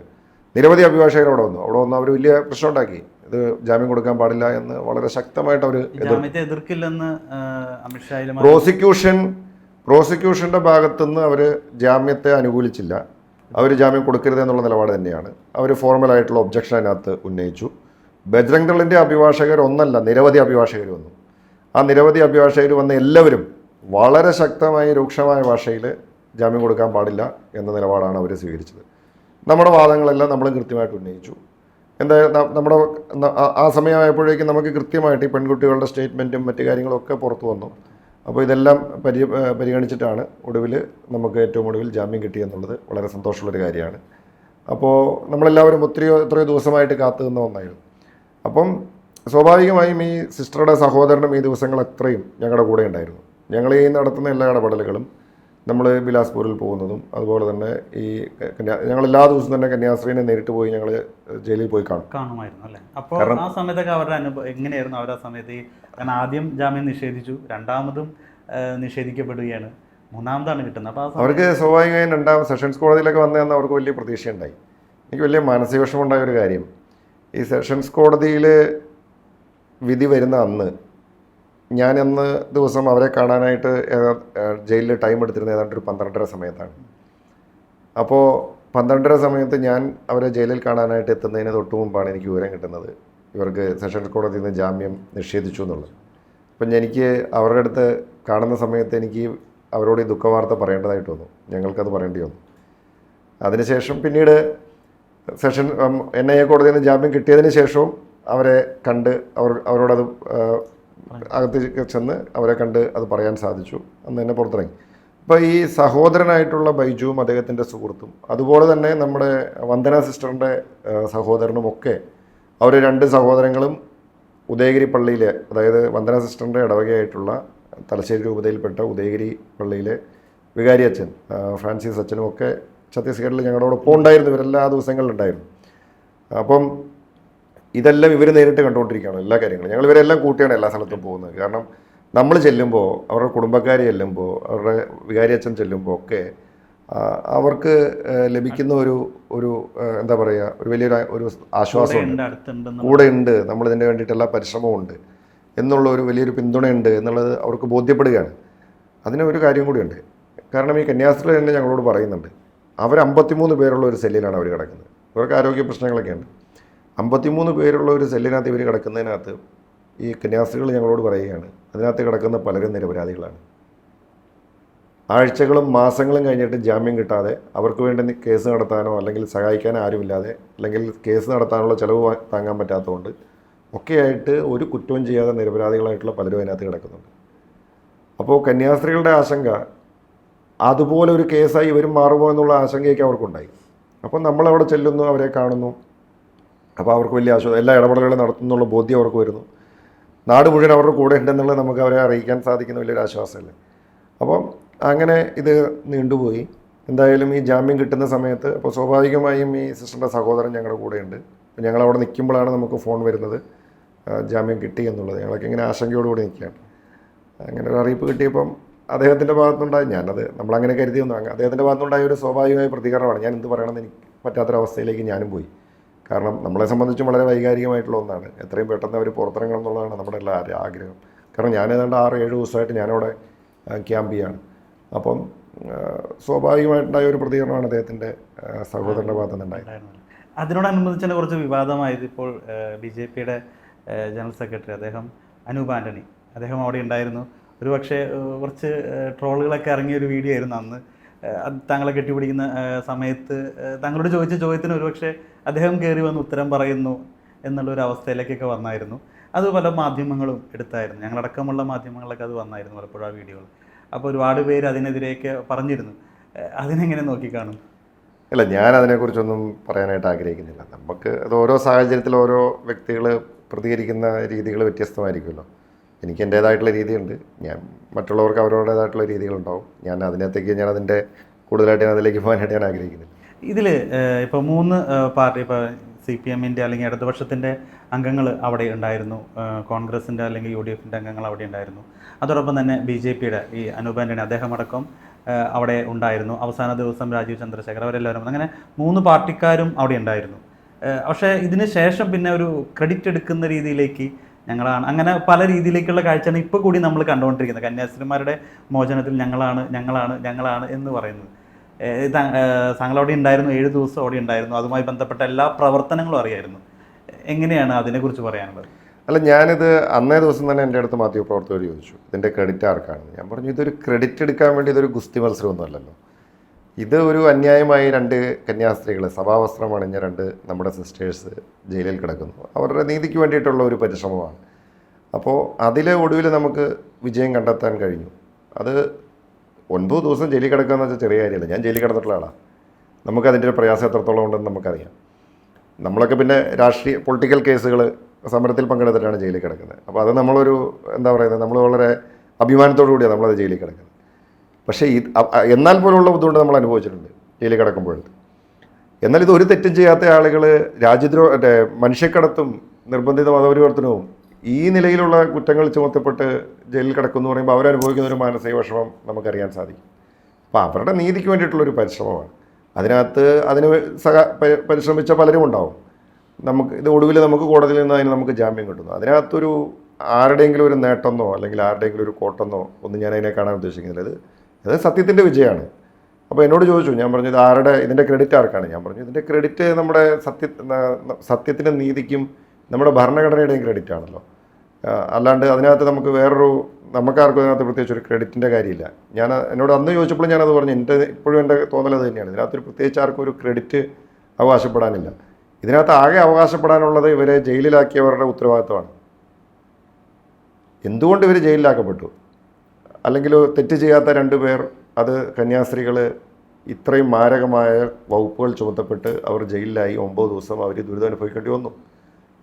നിരവധി അഭിഭാഷകർ അവിടെ വന്നു അവർ വലിയ പ്രശ്നം ഉണ്ടാക്കി. ഇത് ജാമ്യം കൊടുക്കാൻ പാടില്ല എന്ന് വളരെ ശക്തമായിട്ട് അവർ ജാമ്യത്തെ എതിർക്കില്ലെന്ന് അമിത്ഷാ പ്രോസിക്യൂഷൻ്റെ ഭാഗത്തുനിന്ന് അവർ ജാമ്യത്തെ അനുകൂലിച്ചില്ല. അവർ ജാമ്യം കൊടുക്കരുത് എന്നുള്ള നിലപാട് തന്നെയാണ്. അവർ ഫോർമലായിട്ടുള്ള ഒബ്ജക്ഷൻ അതിനകത്ത് ഉന്നയിച്ചു. ബജ്രംഗ് ദളിൻ്റെ അഭിഭാഷകർ ഒന്നല്ല, നിരവധി അഭിഭാഷകർ വന്നു. ആ നിരവധി അഭിഭാഷകർ വന്ന എല്ലാവരും വളരെ ശക്തമായ രൂക്ഷമായ ഭാഷയിൽ ജാമ്യം കൊടുക്കാൻ പാടില്ല എന്ന നിലപാടാണ് അവർ സ്വീകരിച്ചത്. നമ്മുടെ വാദങ്ങളെല്ലാം നമ്മൾ കൃത്യമായിട്ട് ഉന്നയിച്ചു. എന്തായാലും നമ്മുടെ ആ സമയമായപ്പോഴേക്കും നമുക്ക് കൃത്യമായിട്ട് ഈ പെൺകുട്ടികളുടെ സ്റ്റേറ്റ്മെൻറ്റും മറ്റു കാര്യങ്ങളൊക്കെ പുറത്തു വന്നു. അപ്പോൾ ഇതെല്ലാം പരിഗണിച്ചിട്ടാണ് ഒടുവിൽ നമുക്ക് ഏറ്റവും ഒടുവിൽ ജാമ്യം കിട്ടിയെന്നുള്ളത് വളരെ സന്തോഷമുള്ളൊരു കാര്യമാണ്. അപ്പോൾ നമ്മളെല്ലാവരും എത്രയോ ദിവസമായിട്ട് കാത്തു നിന്ന ഒന്നായിരുന്നു. അപ്പം സ്വാഭാവികമായും ഈ സിസ്റ്ററുടെ സഹോദരനും ഈ ദിവസങ്ങൾ അത്രയും ഞങ്ങളുടെ കൂടെ ഉണ്ടായിരുന്നു. ഞങ്ങൾ ഈ നടത്തുന്ന എല്ലാ ഇടപെടലുകളും, നമ്മൾ ബിലാസ്പൂരിൽ പോകുന്നതും അതുപോലെ തന്നെ ഈ ഞങ്ങൾ എല്ലാ ദിവസവും തന്നെ കന്യാസ്ത്രീനെ നേരിട്ട് പോയി ഞങ്ങൾ ജയിലിൽ പോയി കാണുമായിരുന്നു അല്ലേ? അപ്പോൾ ആ സമയത്തൊക്കെ അവരുടെ അനുഭവം എങ്ങനെയായിരുന്നു? അവർ ആ സമയത്ത് കാരണം ആദ്യം ജാമ്യം നിഷേധിച്ചു, രണ്ടാമതും നിഷേധിക്കപ്പെടുകയാണ്, മൂന്നാമതാണ് കിട്ടുന്നത്. അപ്പോൾ അവർക്ക് സ്വാഭാവികമായും രണ്ടാമത് സെഷൻസ് കോടതിയിലൊക്കെ വന്നതെന്ന് അവർക്ക് വലിയ പ്രതീക്ഷയുണ്ടായി. എനിക്ക് വലിയ മാനസിക വിഷമമുണ്ടായ ഒരു കാര്യം, ഈ സെഷൻസ് കോടതിയിൽ വിധി വരുന്ന അന്ന് ഞാൻ അന്ന് ദിവസം അവരെ കാണാനായിട്ട് ജയിലിൽ ടൈം എടുത്തിരുന്നത് ഏതാണ്ട് ഒരു 12:30 സമയത്താണ്. അപ്പോൾ 12:30 സമയത്ത് ഞാൻ അവരെ ജയിലിൽ കാണാനായിട്ട് എത്തുന്നതിന് തൊട്ട് മുമ്പാണ് എനിക്ക് വിവരം കിട്ടുന്നത് ഇവർക്ക് സെഷൻസ് കോടതിയിൽ നിന്ന് ജാമ്യം നിഷേധിച്ചു എന്നുള്ളത്. അപ്പം എനിക്ക് അവരുടെ അടുത്ത് കാണുന്ന സമയത്ത് എനിക്ക് അവരോട് ഈ ദുഃഖവാർത്ത പറയേണ്ടതായിട്ട് വന്നു. ഞങ്ങൾക്കത് പറയേണ്ടി വന്നു. അതിനുശേഷം പിന്നീട് NIA കോടതിയിൽ നിന്ന് ജാമ്യം കിട്ടിയതിന് ശേഷവും അവരെ കണ്ട് അവരോടത് അകത്തേക്ക് ചെന്ന് അവരെ കണ്ട് അത് പറയാൻ സാധിച്ചു. അന്ന് തന്നെ പുറത്തിറങ്ങി. അപ്പോൾ ഈ സഹോദരനായിട്ടുള്ള ബൈജുവും അദ്ദേഹത്തിൻ്റെ സുഹൃത്തും അതുപോലെ തന്നെ നമ്മുടെ വന്ദന സിസ്റ്ററിൻ്റെ സഹോദരനും ഒക്കെ അവർ 2 സഹോദരങ്ങളും ഉദയഗിരി പള്ളിയിലെ, അതായത് വന്ദന സിസ്റ്ററിൻ്റെ ഇടവകയായിട്ടുള്ള തലശ്ശേരി രൂപതയിൽപ്പെട്ട ഉദയഗിരി പള്ളിയിലെ വികാരി അച്ഛൻ ഫ്രാൻസിസ് അച്ഛനും ഒക്കെ ഛത്തീസ്ഗഡിൽ ഞങ്ങളോടൊപ്പം ഉണ്ടായിരുന്നു. ഇവരെല്ലാ ദിവസങ്ങളിലുണ്ടായിരുന്നു. അപ്പം ഇതെല്ലാം ഇവർ നേരിട്ട് കണ്ടുകൊണ്ടിരിക്കുകയാണ് എല്ലാ കാര്യങ്ങളും. ഞങ്ങൾ ഇവരെല്ലാം കൂട്ടിയാണ് എല്ലാ സ്ഥലത്തും പോകുന്നത്. കാരണം നമ്മൾ ചെല്ലുമ്പോൾ, അവരുടെ കുടുംബക്കാർ ചെല്ലുമ്പോൾ, അവരുടെ വികാരി അച്ഛൻ ചെല്ലുമ്പോൾ ഒക്കെ അവർക്ക് ലഭിക്കുന്ന ഒരു എന്താ പറയുക, ഒരു വലിയൊരു ഒരു ആശ്വാസമുണ്ട്, കൂടെ ഉണ്ട്, നമ്മളിതിൻ്റെ വേണ്ടിയിട്ട് എല്ലാ പരിശ്രമവും ഉണ്ട് എന്നുള്ള ഒരു വലിയൊരു പിന്തുണയുണ്ട് എന്നുള്ളത് അവർക്ക് ബോധ്യപ്പെടുകയാണ്. അതിന് ഒരു കാര്യം കൂടിയുണ്ട്. കാരണം ഈ കന്യാസ്ത്രീ തന്നെ ഞങ്ങളോട് പറയുന്നുണ്ട്, അവർ 53 പേരുള്ള ഒരു സെല്ലിലാണ് അവർ കിടക്കുന്നത്. ഇവർക്ക് ആരോഗ്യ പ്രശ്നങ്ങളൊക്കെ ഉണ്ട്. 53 പേരുള്ള ഒരു സെല്ലിനകത്ത് ഇവർ കിടക്കുന്നതിനകത്ത് ഈ കന്യാസ്ത്രീകൾ ഞങ്ങളോട് പറയുകയാണ്, അതിനകത്ത് കിടക്കുന്ന പലരും നിരപരാധികളാണ്. ആഴ്ചകളും മാസങ്ങളും കഴിഞ്ഞിട്ട് ജാമ്യം കിട്ടാതെ അവർക്ക് വേണ്ടി കേസ് നടത്താനോ അല്ലെങ്കിൽ സഹായിക്കാനോ ആരുമില്ലാതെ, അല്ലെങ്കിൽ കേസ് നടത്താനുള്ള ചിലവ് താങ്ങാൻ പറ്റാത്തതുകൊണ്ട് ഒക്കെയായിട്ട് ഒരു കുറ്റവും ചെയ്യാതെ നിരപരാധികളായിട്ടുള്ള പലരും അതിനകത്ത് കിടക്കുന്നുണ്ട്. അപ്പോൾ കന്യാസ്ത്രീകളുടെ ആശങ്ക അതുപോലെ ഒരു കേസായി ഇവരും മാറുമോ എന്നുള്ള ആശങ്കയൊക്കെ അവർക്കുണ്ടായി. അപ്പോൾ നമ്മളവിടെ ചെല്ലുന്നു, അവരെ കാണുന്നു. അപ്പോൾ അവർക്ക് വലിയ ആശ്വാസം, എല്ലാ ഇടപെടലുകളും നടത്തുന്നുള്ള ബോധ്യം അവർക്ക് വരുന്നു. നാട് മുഴുവൻ അവരുടെ കൂടെ ഉണ്ടെന്നുള്ളത് നമുക്ക് അവരെ അറിയിക്കാൻ സാധിക്കുന്ന വലിയൊരു ആശ്വാസമല്ലേ. അപ്പം അങ്ങനെ ഇത് നീണ്ടുപോയി. എന്തായാലും ഈ ജാമ്യം കിട്ടുന്ന സമയത്ത് അപ്പോൾ സ്വാഭാവികമായും ഈ സിസ്റ്ററിൻ്റെ സഹോദരൻ ഞങ്ങളുടെ കൂടെയുണ്ട്. അപ്പോൾ ഞങ്ങളവിടെ നിൽക്കുമ്പോഴാണ് നമുക്ക് ഫോൺ വരുന്നത് ജാമ്യം കിട്ടി എന്നുള്ളത്. ഞങ്ങളൊക്കെ ഇങ്ങനെ ആശങ്കയോടുകൂടി നിൽക്കുകയാണ്. അങ്ങനെ ഒരു അറിയിപ്പ് കിട്ടിയപ്പം അദ്ദേഹത്തിൻ്റെ ഭാഗത്തുനിന്നുണ്ടായി, നമ്മളങ്ങനെ കരുതിയൊന്നും, അദ്ദേഹത്തിൻ്റെ ഭാഗത്തുനിന്നുണ്ടായ ഒരു സ്വാഭാവികമായ പ്രതികരണമാണ്. ഞാൻ എന്ത് പറയണമെന്ന് എനിക്ക് പറ്റാത്തൊരവസ്ഥയിലേക്ക് ഞാനും പോയി. കാരണം നമ്മളെ സംബന്ധിച്ചും വളരെ വൈകാരികമായിട്ടുള്ള ഒന്നാണ്. എത്രയും പെട്ടെന്ന് അവർ പുറത്തിറങ്ങണം എന്നുള്ളതാണ് നമ്മുടെ എല്ലാ ആഗ്രഹം. കാരണം ഞാൻ ഏതാണ്ട് 6-7 ദിവസമായിട്ട് ഞാനവിടെ ക്യാമ്പ് ചെയ്യാണ്. അപ്പം സ്വാഭാവികമായിട്ടുണ്ടായ ഒരു പ്രതികരണമാണ് അദ്ദേഹത്തിൻ്റെ സഹോദരൻ്റെ ഭാഗത്തുനിന്നുണ്ടായത്. അതിനോടനുബന്ധിച്ച് തന്നെ കുറച്ച് വിവാദമായത് ഇപ്പോൾ BJPയുടെ ജനറൽ സെക്രട്ടറി അനൂപ് ആൻ്റണി അവിടെ ഉണ്ടായിരുന്നു. ഒരുപക്ഷെ കുറച്ച് ട്രോളുകളൊക്കെ ഇറങ്ങിയ ഒരു വീഡിയോ ആയിരുന്നു അന്ന്. താങ്കളെ കെട്ടിപ്പിടിക്കുന്ന സമയത്ത് താങ്കളോട് ചോദിച്ച ചോദ്യത്തിന് ഒരുപക്ഷെ അദ്ദേഹം കയറി വന്ന് ഉത്തരം പറയുന്നു എന്നുള്ളൊരു അവസ്ഥയിലേക്കൊക്കെ വന്നായിരുന്നു. അത് പല മാധ്യമങ്ങളും എടുത്തായിരുന്നു, ഞങ്ങളടക്കമുള്ള മാധ്യമങ്ങളിലൊക്കെ അത് വന്നായിരുന്നു പലപ്പോഴും ആ വീഡിയോകൾ. അപ്പോൾ ഒരുപാട് പേര് അതിനെതിരെയൊക്കെ പറഞ്ഞിരുന്നു. അതിനെങ്ങനെ നോക്കിക്കാണും? അല്ല, ഞാൻ അതിനെക്കുറിച്ചൊന്നും പറയാനായിട്ട് ആഗ്രഹിക്കുന്നില്ല. നമുക്ക് അത് ഓരോ സാഹചര്യത്തിൽ ഓരോ വ്യക്തികൾ പ്രതികരിക്കുന്ന രീതികൾ വ്യത്യസ്തമായിരിക്കുമല്ലോ. എനിക്ക് എൻ്റേതായിട്ടുള്ള രീതിയുണ്ട്, മറ്റുള്ളവർക്ക് അവരുടേതായിട്ടുള്ള രീതികളുണ്ടാവും. അതിൻ്റെ കൂടുതലായിട്ട് അതിലേക്ക് പോകാനായിട്ട് ഞാൻ ആഗ്രഹിക്കുന്നില്ല. ഇതിൽ ഇപ്പോൾ 3 പാർട്ടി, ഇപ്പോൾ CPM-ൻ്റെ അല്ലെങ്കിൽ ഇടതുപക്ഷത്തിൻ്റെ അംഗങ്ങൾ അവിടെ ഉണ്ടായിരുന്നു, കോൺഗ്രസിൻ്റെ അല്ലെങ്കിൽ UDF-ൻ്റെ അംഗങ്ങൾ അവിടെ ഉണ്ടായിരുന്നു, അതോടൊപ്പം തന്നെ BJPയുടെ ഈ അനൂപ് ആൻ്റണി അദ്ദേഹമടക്കം അവിടെ ഉണ്ടായിരുന്നു. അവസാന ദിവസം രാജീവ് ചന്ദ്രശേഖർ, അവരെല്ലാവരും, അങ്ങനെ 3 പാർട്ടിക്കാരും അവിടെ ഉണ്ടായിരുന്നു. പക്ഷേ ഇതിന് ശേഷം പിന്നെ ഒരു ക്രെഡിറ്റ് എടുക്കുന്ന രീതിയിലേക്ക് ഞങ്ങളാണ്, അങ്ങനെ പല രീതിയിലേക്കുള്ള കാഴ്ചയാണ് ഇപ്പോൾ കൂടി നമ്മൾ കണ്ടുകൊണ്ടിരിക്കുന്നത്. കന്യാസ്ത്രീമാരുടെ മോചനത്തിൽ ഞങ്ങളാണ് എന്ന് പറയുന്നത്. താങ്കൾ അവിടെ ഉണ്ടായിരുന്നു, 7 ദിവസം അവിടെ ഉണ്ടായിരുന്നു, അതുമായി ബന്ധപ്പെട്ട എല്ലാ പ്രവർത്തനങ്ങളും അറിയായിരുന്നു. എങ്ങനെയാണ് അതിനെക്കുറിച്ച് പറയാനുള്ളത്? അല്ല, ഞാനിത് അന്നേ ദിവസം തന്നെ എൻ്റെ അടുത്ത് മാധ്യമപ്രവർത്തകർ ചോദിച്ചു ഇതിൻ്റെ ക്രെഡിറ്റ് ആർക്കാണെന്ന്. ഞാൻ പറഞ്ഞു ഇതൊരു ക്രെഡിറ്റ് എടുക്കാൻ വേണ്ടി ഇതൊരു ഗുസ്തി മത്സരമൊന്നും അല്ലല്ലോ. ഇത് ഒരു അന്യായമായി 2 കന്യാസ്ത്രീകൾ, സഭാവസ്ത്രം അണിഞ്ഞ 2 നമ്മുടെ സിസ്റ്റേഴ്സ് ജയിലിൽ കിടക്കുന്നു. അവരുടെ നീതിക്ക് വേണ്ടിയിട്ടുള്ള ഒരു പരിശ്രമമാണ്. അപ്പോൾ അതിലെ ഒടുവിൽ നമുക്ക് വിജയം കണ്ടെത്താൻ കഴിഞ്ഞു. അത് 9 ദിവസം ജയിലിൽ കിടക്കുക എന്ന് വെച്ചാൽ ചെറിയ കാര്യമല്ല. ഞാൻ ജയിലിൽ കിടന്നിട്ടുള്ള ആളാണ്. നമുക്കതിൻ്റെ ഒരു പ്രയാസം എത്രത്തോളം ഉണ്ടെന്ന് നമുക്കറിയാം. നമ്മളൊക്കെ പിന്നെ രാഷ്ട്രീയ പൊളിറ്റിക്കൽ കേസുകൾ സമരത്തിൽ പങ്കെടുത്തിട്ടാണ് ജയിലിൽ കിടക്കുന്നത്. അപ്പോൾ അത് നമ്മളൊരു എന്താ പറയുന്നത്, നമ്മൾ വളരെ അഭിമാനത്തോടു കൂടിയാണ് നമ്മളത് ജയിലിൽ കിടക്കുന്നത്. പക്ഷേ എന്നാൽ പോലുള്ള ബുദ്ധിമുട്ട് നമ്മൾ അനുഭവിച്ചിട്ടുണ്ട് ജയിലിൽ കിടക്കുമ്പോൾ. എന്നാൽ ഇത് ഒരു തെറ്റും ചെയ്യാത്ത ആളുകൾ മനുഷ്യക്കടത്തും നിർബന്ധിത മതപരിവർത്തനവും ഈ നിലയിലുള്ള കുറ്റങ്ങൾ ചുമത്തപ്പെട്ട് ജയിലിൽ കിടക്കുമെന്ന് പറയുമ്പോൾ അവരനുഭവിക്കുന്ന ഒരു മാനസിക വിഷമം നമുക്കറിയാൻ സാധിക്കും. അപ്പോൾ അവരുടെ നീതിക്ക് വേണ്ടിയിട്ടുള്ളൊരു പരിശ്രമമാണ്. അതിനകത്ത് അതിന് പരിശ്രമിച്ച പലരും ഉണ്ടാവും. ഇത് ഒടുവിൽ നമുക്ക് കോടതിയിൽ നിന്ന് അതിന് നമുക്ക് ജാമ്യം കിട്ടുന്നു. അതിനകത്തൊരു ആരുടെയെങ്കിലും ഒരു നേട്ടമെന്നോ അല്ലെങ്കിൽ ആരുടെയെങ്കിലും ഒരു കോട്ടെന്നോ ഒന്നും ഞാൻ അതിനെ കാണാൻ ഉദ്ദേശിക്കുന്നില്ല. ഇത് സത്യത്തിൻ്റെ വിജയമാണ്. അപ്പോൾ എന്നോട് ചോദിച്ചു, ഞാൻ പറഞ്ഞു ഇതിൻ്റെ ക്രെഡിറ്റ് ആർക്കാണ്? ഞാൻ പറഞ്ഞു ഇതിൻ്റെ ക്രെഡിറ്റ് നമ്മുടെ സത്യത്തിൻ്റെ നീതിക്കും നമ്മുടെ ഭരണഘടനയുടെയും ക്രെഡിറ്റ് ആണല്ലോ. അല്ലാണ്ട് അതിനകത്ത് നമുക്ക് നമുക്കാർക്കും അതിനകത്ത് പ്രത്യേകിച്ച് ഒരു ക്രെഡിറ്റിൻ്റെ കാര്യമില്ല. എന്നോട് അന്ന് ചോദിച്ചപ്പോഴും ഞാനത് പറഞ്ഞു. ഇപ്പോഴും എൻ്റെ തോന്നൽ അത് തന്നെയാണ്. ഇതിനകത്തൊരു പ്രത്യേകിച്ച് ആർക്കും ഒരു ക്രെഡിറ്റ് അവകാശപ്പെടാനില്ല. ഇതിനകത്ത് ആകെ അവകാശപ്പെടാനുള്ളത് ഇവരെ ജയിലിലാക്കിയവരുടെ ഉത്തരവാദിത്വമാണ്. എന്തുകൊണ്ട് ഇവർ ജയിലിലാക്കപ്പെട്ടു? അല്ലെങ്കിൽ തെറ്റ് ചെയ്യാത്ത 2 പേർ, അത് കന്യാസ്ത്രീകൾ, ഇത്രയും മാരകമായ വകുപ്പുകൾ ചുമത്തപ്പെട്ട് അവർ ജയിലിലായി 9 ദിവസം അവർ ദുരിതം അനുഭവിക്കേണ്ടി വന്നു.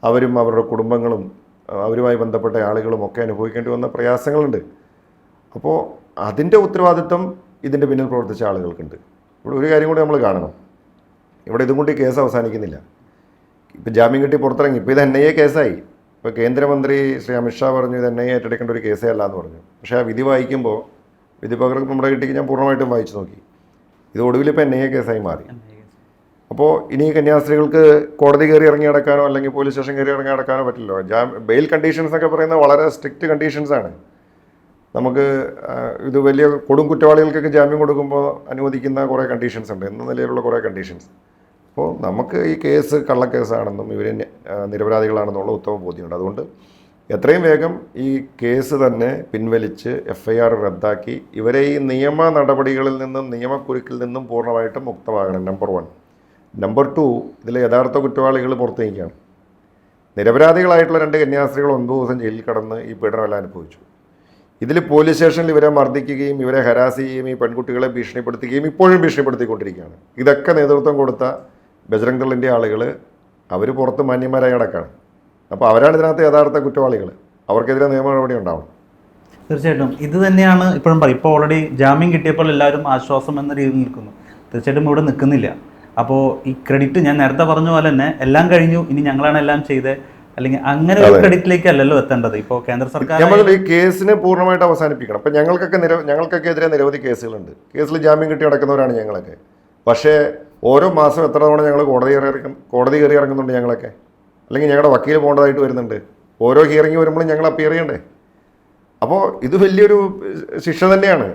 അവരും അവരുടെ കുടുംബങ്ങളും അവരുമായി ബന്ധപ്പെട്ട ആളുകളും ഒക്കെ അനുഭവിക്കേണ്ടി വന്ന പ്രയാസങ്ങളുണ്ട്. അപ്പോൾ അതിൻ്റെ ഉത്തരവാദിത്വം ഇതിൻ്റെ പിന്നിൽ പ്രവർത്തിച്ച ആളുകൾക്കുണ്ട്. ഇവിടെ ഒരു കാര്യം കൂടി നമ്മൾ കാണണം. ഇവിടെ ഇതും കൊണ്ട് ഈ കേസ് അവസാനിക്കുന്നില്ല. ഇപ്പോൾ ജാമ്യം കിട്ടി പുറത്തിറങ്ങി. ഇപ്പോൾ ഇത് NIA കേസായി. ഇപ്പോൾ കേന്ദ്രമന്ത്രി ശ്രീ അമിത്ഷാ പറഞ്ഞു ഇത് NIA ഏറ്റെടുക്കേണ്ട ഒരു കേസേ അല്ല എന്ന് പറഞ്ഞു. പക്ഷേ ആ വിധി വായിക്കുമ്പോൾ, വിധി പകർപ്പ് നമ്മുടെ കിട്ടിക്ക് ഞാൻ പൂർണ്ണമായിട്ടും വായിച്ചു നോക്കി. ഇത് ഒടുവിൽ ഇപ്പോൾ NIA കേസായി മാറി. അപ്പോൾ ഇനി കന്യാസ്ത്രീകൾക്ക് കോടതി കയറി ഇറങ്ങി നടക്കാനോ അല്ലെങ്കിൽ പോലീസ് സ്റ്റേഷൻ കയറി ഇറങ്ങി നടക്കാനോ പറ്റില്ലോ. ബെയിൽ കണ്ടീഷൻസ് എന്നൊക്കെ പറയുന്നത് വളരെ സ്ട്രിക്റ്റ് കണ്ടീഷൻസാണ്. നമുക്ക് ഇത് വലിയ കൊടും കുറ്റവാളികൾക്കൊക്കെ ജാമ്യം കൊടുക്കുമ്പോൾ അനുവദിക്കുന്ന കുറേ കണ്ടീഷൻസ് ഉണ്ട്, എന്ന നിലയിലുള്ള കുറേ കണ്ടീഷൻസ്. അപ്പോൾ നമുക്ക് ഈ കേസ് കള്ളക്കേസാണെന്നും ഇവർ നിരപരാധികളാണെന്നുള്ള ഉത്തമ ബോധ്യമുണ്ട്. അതുകൊണ്ട് എത്രയും വേഗം ഈ കേസ് തന്നെ പിൻവലിച്ച് FIR റദ്ദാക്കി ഇവരെ ഈ നിയമ നടപടികളിൽ നിന്നും നിയമക്കുരുക്കിൽ നിന്നും പൂർണ്ണമായിട്ടും മുക്തമാകണം. നമ്പർ 1. നമ്പർ 2, ഇതിലെ യഥാർത്ഥ കുറ്റവാളികൾ പുറത്തു നിൽക്കുകയാണ്. നിരപരാധികളായിട്ടുള്ള 2 കന്യാസ്ത്രീകൾ 9 ദിവസം ജയിലിൽ കടന്ന് ഈ പീഡനമെല്ലാം അനുഭവിച്ചു. ഇതിൽ പോലീസ് സ്റ്റേഷനിൽ ഇവരെ മർദ്ദിക്കുകയും ഇവരെ ഹരാസ് ചെയ്യുകയും ഈ പെൺകുട്ടികളെ ഭീഷണിപ്പെടുത്തുകയും ഇപ്പോഴും ഭീഷണിപ്പെടുത്തിക്കൊണ്ടിരിക്കുകയാണ്. ഇതൊക്കെ നേതൃത്വം കൊടുത്ത ബജ്രംഗ് ദളിൻ്റെ ആളുകൾ അവർ പുറത്ത് മാന്യന്മാരായി നടക്കുകയാണ്. അപ്പോൾ അവരാണ് ഇതിനകത്ത് യഥാർത്ഥ കുറ്റവാളികൾ. അവർക്കെതിരെ നിയമ നടപടി ഉണ്ടാവും. തീർച്ചയായിട്ടും ഇത് തന്നെയാണ് ഇപ്പോഴും പറയും. ഇപ്പോൾ ഓൾറെഡി ജാമ്യം കിട്ടിയപ്പോൾ എല്ലാവരും ആശ്വാസം എന്ന രീതിയിൽ നിൽക്കുന്നു. തീർച്ചയായിട്ടും ഇവിടെ നിൽക്കുന്നില്ല. അപ്പോൾ ഈ ക്രെഡിറ്റ് ഞാൻ നേരത്തെ പറഞ്ഞ പോലെ തന്നെ എല്ലാം കഴിഞ്ഞു, ഇനി ഞങ്ങളാണ് എല്ലാം ചെയ്തത്, അല്ലെങ്കിൽ അങ്ങനെ ഒരു ക്രെഡിറ്റിലേക്ക് അല്ലല്ലോ എത്തേണ്ടത്. ഇപ്പോൾ കേന്ദ്ര സർക്കാർ ഈ കേസിനെ പൂർണ്ണമായിട്ട് അവസാനിപ്പിക്കണം. അപ്പം ഞങ്ങൾക്കൊക്കെ എതിരെ നിരവധി കേസുകളുണ്ട്. കേസിൽ ജാമ്യം കിട്ടി നടക്കുന്നവരാണ് ഞങ്ങളൊക്കെ. പക്ഷേ ഓരോ മാസം എത്ര തവണ ഞങ്ങൾ കോടതി കയറി ഇറങ്ങുന്നുണ്ട് ഞങ്ങളൊക്കെ. അല്ലെങ്കിൽ ഞങ്ങളുടെ വക്കീൽ പോകേണ്ടതായിട്ട് വരുന്നുണ്ട്. ഓരോ ഹിയറിംഗ് വരുമ്പോഴും ഞങ്ങൾ അപ്പിയർ ചെയ്യണ്ടേ? അപ്പോൾ ഇത് വലിയൊരു ശിക്ഷ തന്നെയാണ്.